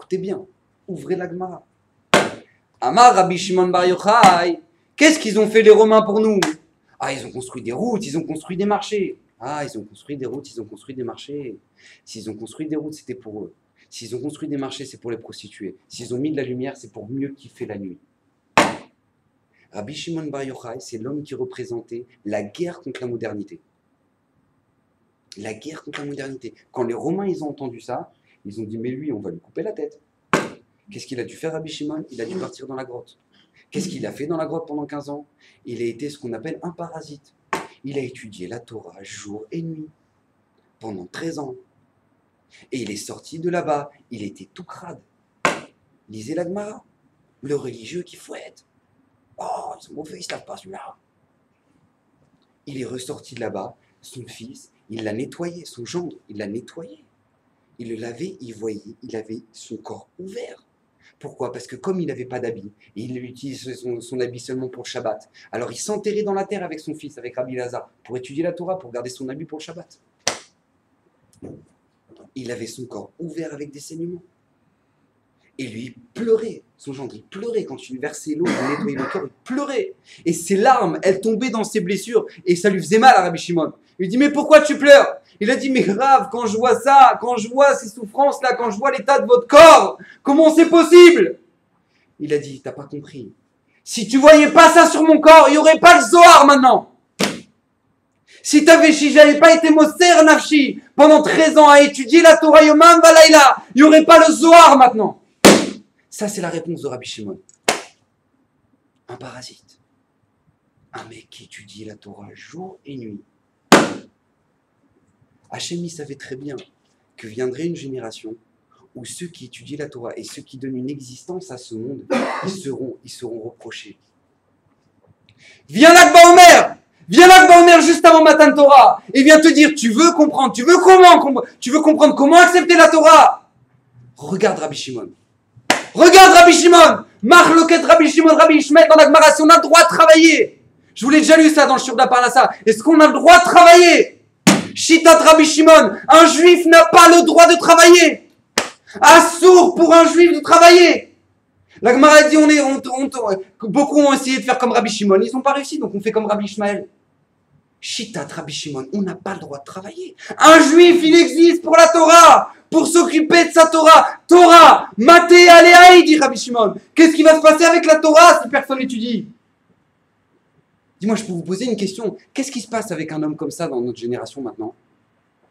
Écoutez bien, ouvrez la Gemara. Amar Rabbi Shimon Bar Yochai, qu'est-ce qu'ils ont fait les Romains pour nous? Ah, ils ont construit des routes, ils ont construit des marchés. Ah, ils ont construit des routes, ils ont construit des marchés. S'ils ont construit des routes, c'était pour eux. S'ils ont construit des marchés, c'est pour les prostituées. S'ils ont mis de la lumière, c'est pour mieux kiffer la nuit. Rabbi Shimon Bar Yochai, c'est l'homme qui représentait la guerre contre la modernité. La guerre contre la modernité. Quand les Romains ils ont entendu ça, ils ont dit mais lui, on va lui couper la tête. Qu'est-ce qu'il a dû faire Rabbi Shimon? Il a dû partir dans la grotte. Qu'est-ce qu'il a fait dans la grotte pendant 15 ans? Il a été ce qu'on appelle un parasite. Il a étudié la Torah jour et nuit pendant 13 ans. Et il est sorti de là-bas. Il était tout crade. Lisez la Gemara. Le religieux qui fouette. Oh, ils sont mauvais, ils ne savent pas celui-là. Il est ressorti de là-bas. Son fils, il l'a nettoyé. Son gendre, il l'a nettoyé. Il le lavait, il voyait, il avait son corps ouvert. Pourquoi? Parce que comme il n'avait pas d'habit, il utilisait son habit seulement pour le Shabbat. Alors il s'enterrait dans la terre avec son fils, avec Rabbi Lazare, pour étudier la Torah, pour garder son habit pour le Shabbat. Il avait son corps ouvert avec des saignements. Et lui, il pleurait. Son gendre, il pleurait. Quand il versait l'eau, il nettoyait le corps, il pleurait. Et ses larmes, elles tombaient dans ses blessures. Et ça lui faisait mal à Rabbi Shimon. Il lui dit, mais pourquoi tu pleures? Il a dit, mais grave, quand je vois ça, quand je vois ces souffrances-là, quand je vois l'état de votre corps, comment c'est possible? Il a dit, t'as pas compris. Si tu voyais pas ça sur mon corps, il n'y aurait pas le Zohar maintenant. Si j'avais pas été Moser Nafshi pendant 13 ans à étudier la Torah Yomam Balayla, il n'y aurait pas le Zohar maintenant. Ça, c'est la réponse de Rabbi Shimon. Un parasite. Un mec qui étudie la Torah jour et nuit. Hachem, il savait très bien que viendrait une génération où ceux qui étudient la Torah et ceux qui donnent une existence à ce monde, ils seront reprochés. Viens Lag BaOmer! Viens Lag BaOmer juste avant Matan Torah et viens te dire, tu veux comprendre, tu veux comprendre comment accepter la Torah? Regarde Rabbi Shimon. Regarde Rabbi Shimon! Marloquet Rabbi Shimon, Rabbi Ishmael dans la Gemara, si on a le droit de travailler. Je vous l'ai déjà lu ça dans le Shur d'Aparnassa. Est-ce qu'on a le droit de travailler? Shitat Rabbi Shimon, un juif n'a pas le droit de travailler. Assour pour un juif de travailler. La Gemara dit, beaucoup ont essayé de faire comme Rabbi Shimon, ils n'ont pas réussi, donc on fait comme Rabbi Ishmael. Shitat Rabbi Shimon, on n'a pas le droit de travailler. Un juif, il existe pour la Torah, pour s'occuper de sa Torah. Torah, maté, aléaï, dit Rabbi Shimon. Qu'est-ce qui va se passer avec la Torah si personne l'étudie? Dis-moi, je peux vous poser une question. Qu'est-ce qui se passe avec un homme comme ça dans notre génération maintenant?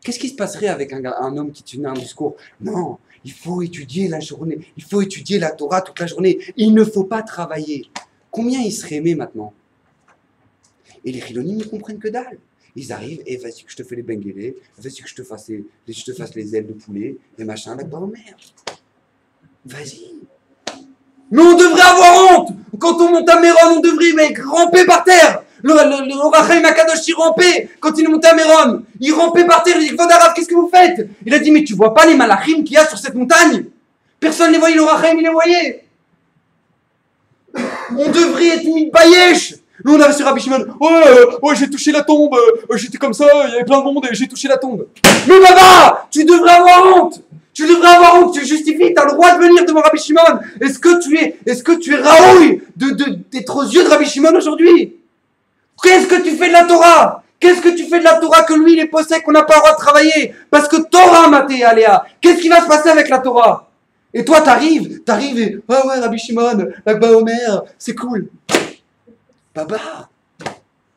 Qu'est-ce qui se passerait avec un homme qui tenait un discours? Non, il faut étudier la journée, il faut étudier la Torah toute la journée. Il ne faut pas travailler. Combien il serait aimé maintenant? Et les Chilonim ne comprennent que dalle. Ils arrivent et vas-y que je te fais les benguelés, vas-y que je te fasse les ailes de poulet, les machins, la grand-mère. Vas-y. Mais on devrait avoir honte. Quand on monte à Méron, on devrait ramper par terre. Le Rachaim Akadosh, il rampait. Quand il est monté à Méron, il rampait par terre. Il dit, Vodarav, qu'est-ce que vous faites? Il a dit, mais tu vois pas les malachim qu'il y a sur cette montagne? Personne ne les voyait, le Rachaim, il les voyait. On devrait être mis bayesh. Nous, on avait sur Rabbi Shimon, ouais, j'ai touché la tombe, j'étais comme ça, il y avait plein de monde et j'ai touché la tombe. Mais Baba, tu devrais avoir honte. Tu devrais avoir honte, tu le justifies, tu as le droit de venir devant Rabbi Shimon. Est-ce que tu es raouille d'être aux yeux de Rabbi Shimon aujourd'hui? Qu'est-ce que tu fais de la Torah? Qu'est-ce que tu fais de la Torah que lui, il est possède, qu'on n'a pas le droit de travailler? Parce que Torah, Maté, Aléa, qu'est-ce qui va se passer avec la Torah? Et toi, t'arrives et, ah ouais, Rabbi Shimon, Lag BaOmer, c'est cool. Baba,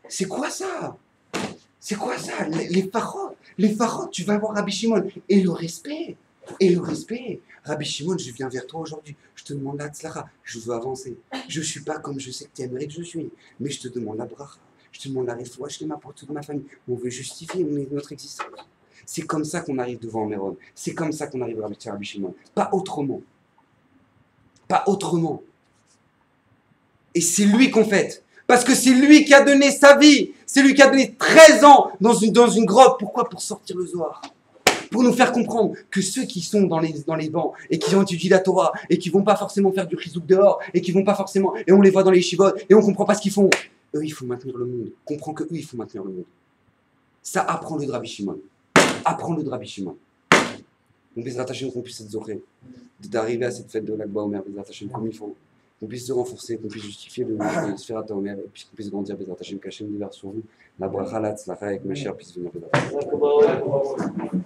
c'est quoi ça? C'est quoi ça? Les pharaons, tu vas voir Rabbi Shimon. Et le respect. Rabbi Shimon, je viens vers toi aujourd'hui. Je te demande la tzlacha. Je veux avancer. Je ne suis pas comme je sais que tu aimerais que je suis. Mais je te demande la bracha. Je te demande la refoua, je pour toute ma famille. On veut justifier notre existence. C'est comme ça qu'on arrive devant Méron. C'est comme ça qu'on arrive à Rabbi Shimon. Pas autrement. Pas autrement. Et c'est lui qu'on fête. Parce que c'est lui qui a donné sa vie. C'est lui qui a donné 13 ans dans une grotte. Pourquoi? Pour sortir le Zohar. Pour nous faire comprendre que ceux qui sont dans les bancs et qui ont étudié la Torah et qui vont pas forcément faire du chizouk dehors et qui vont pas forcément, et on les voit dans les shivot et on comprend pas ce qu'ils font. Eux, il faut maintenir le monde. Comprends que eux, il faut maintenir le monde. Ça, apprends-le de Rabbi Shimon. Apprends-le de Rabbi Shimon. qu'on puisse rattacher, qu'on puisse être zoché, d'arriver à cette fête de l'Akba Omer, Bezrat Hashem, comme il faut, qu'on puisse se renforcer, qu'on puisse justifier le Sferat Omer, et puis qu'on puisse grandir, Bezrat Hashem, cacher une divers sur vous, la bracha, la tzlacha, avec ma chère puisse venir, Bezrat Hashem.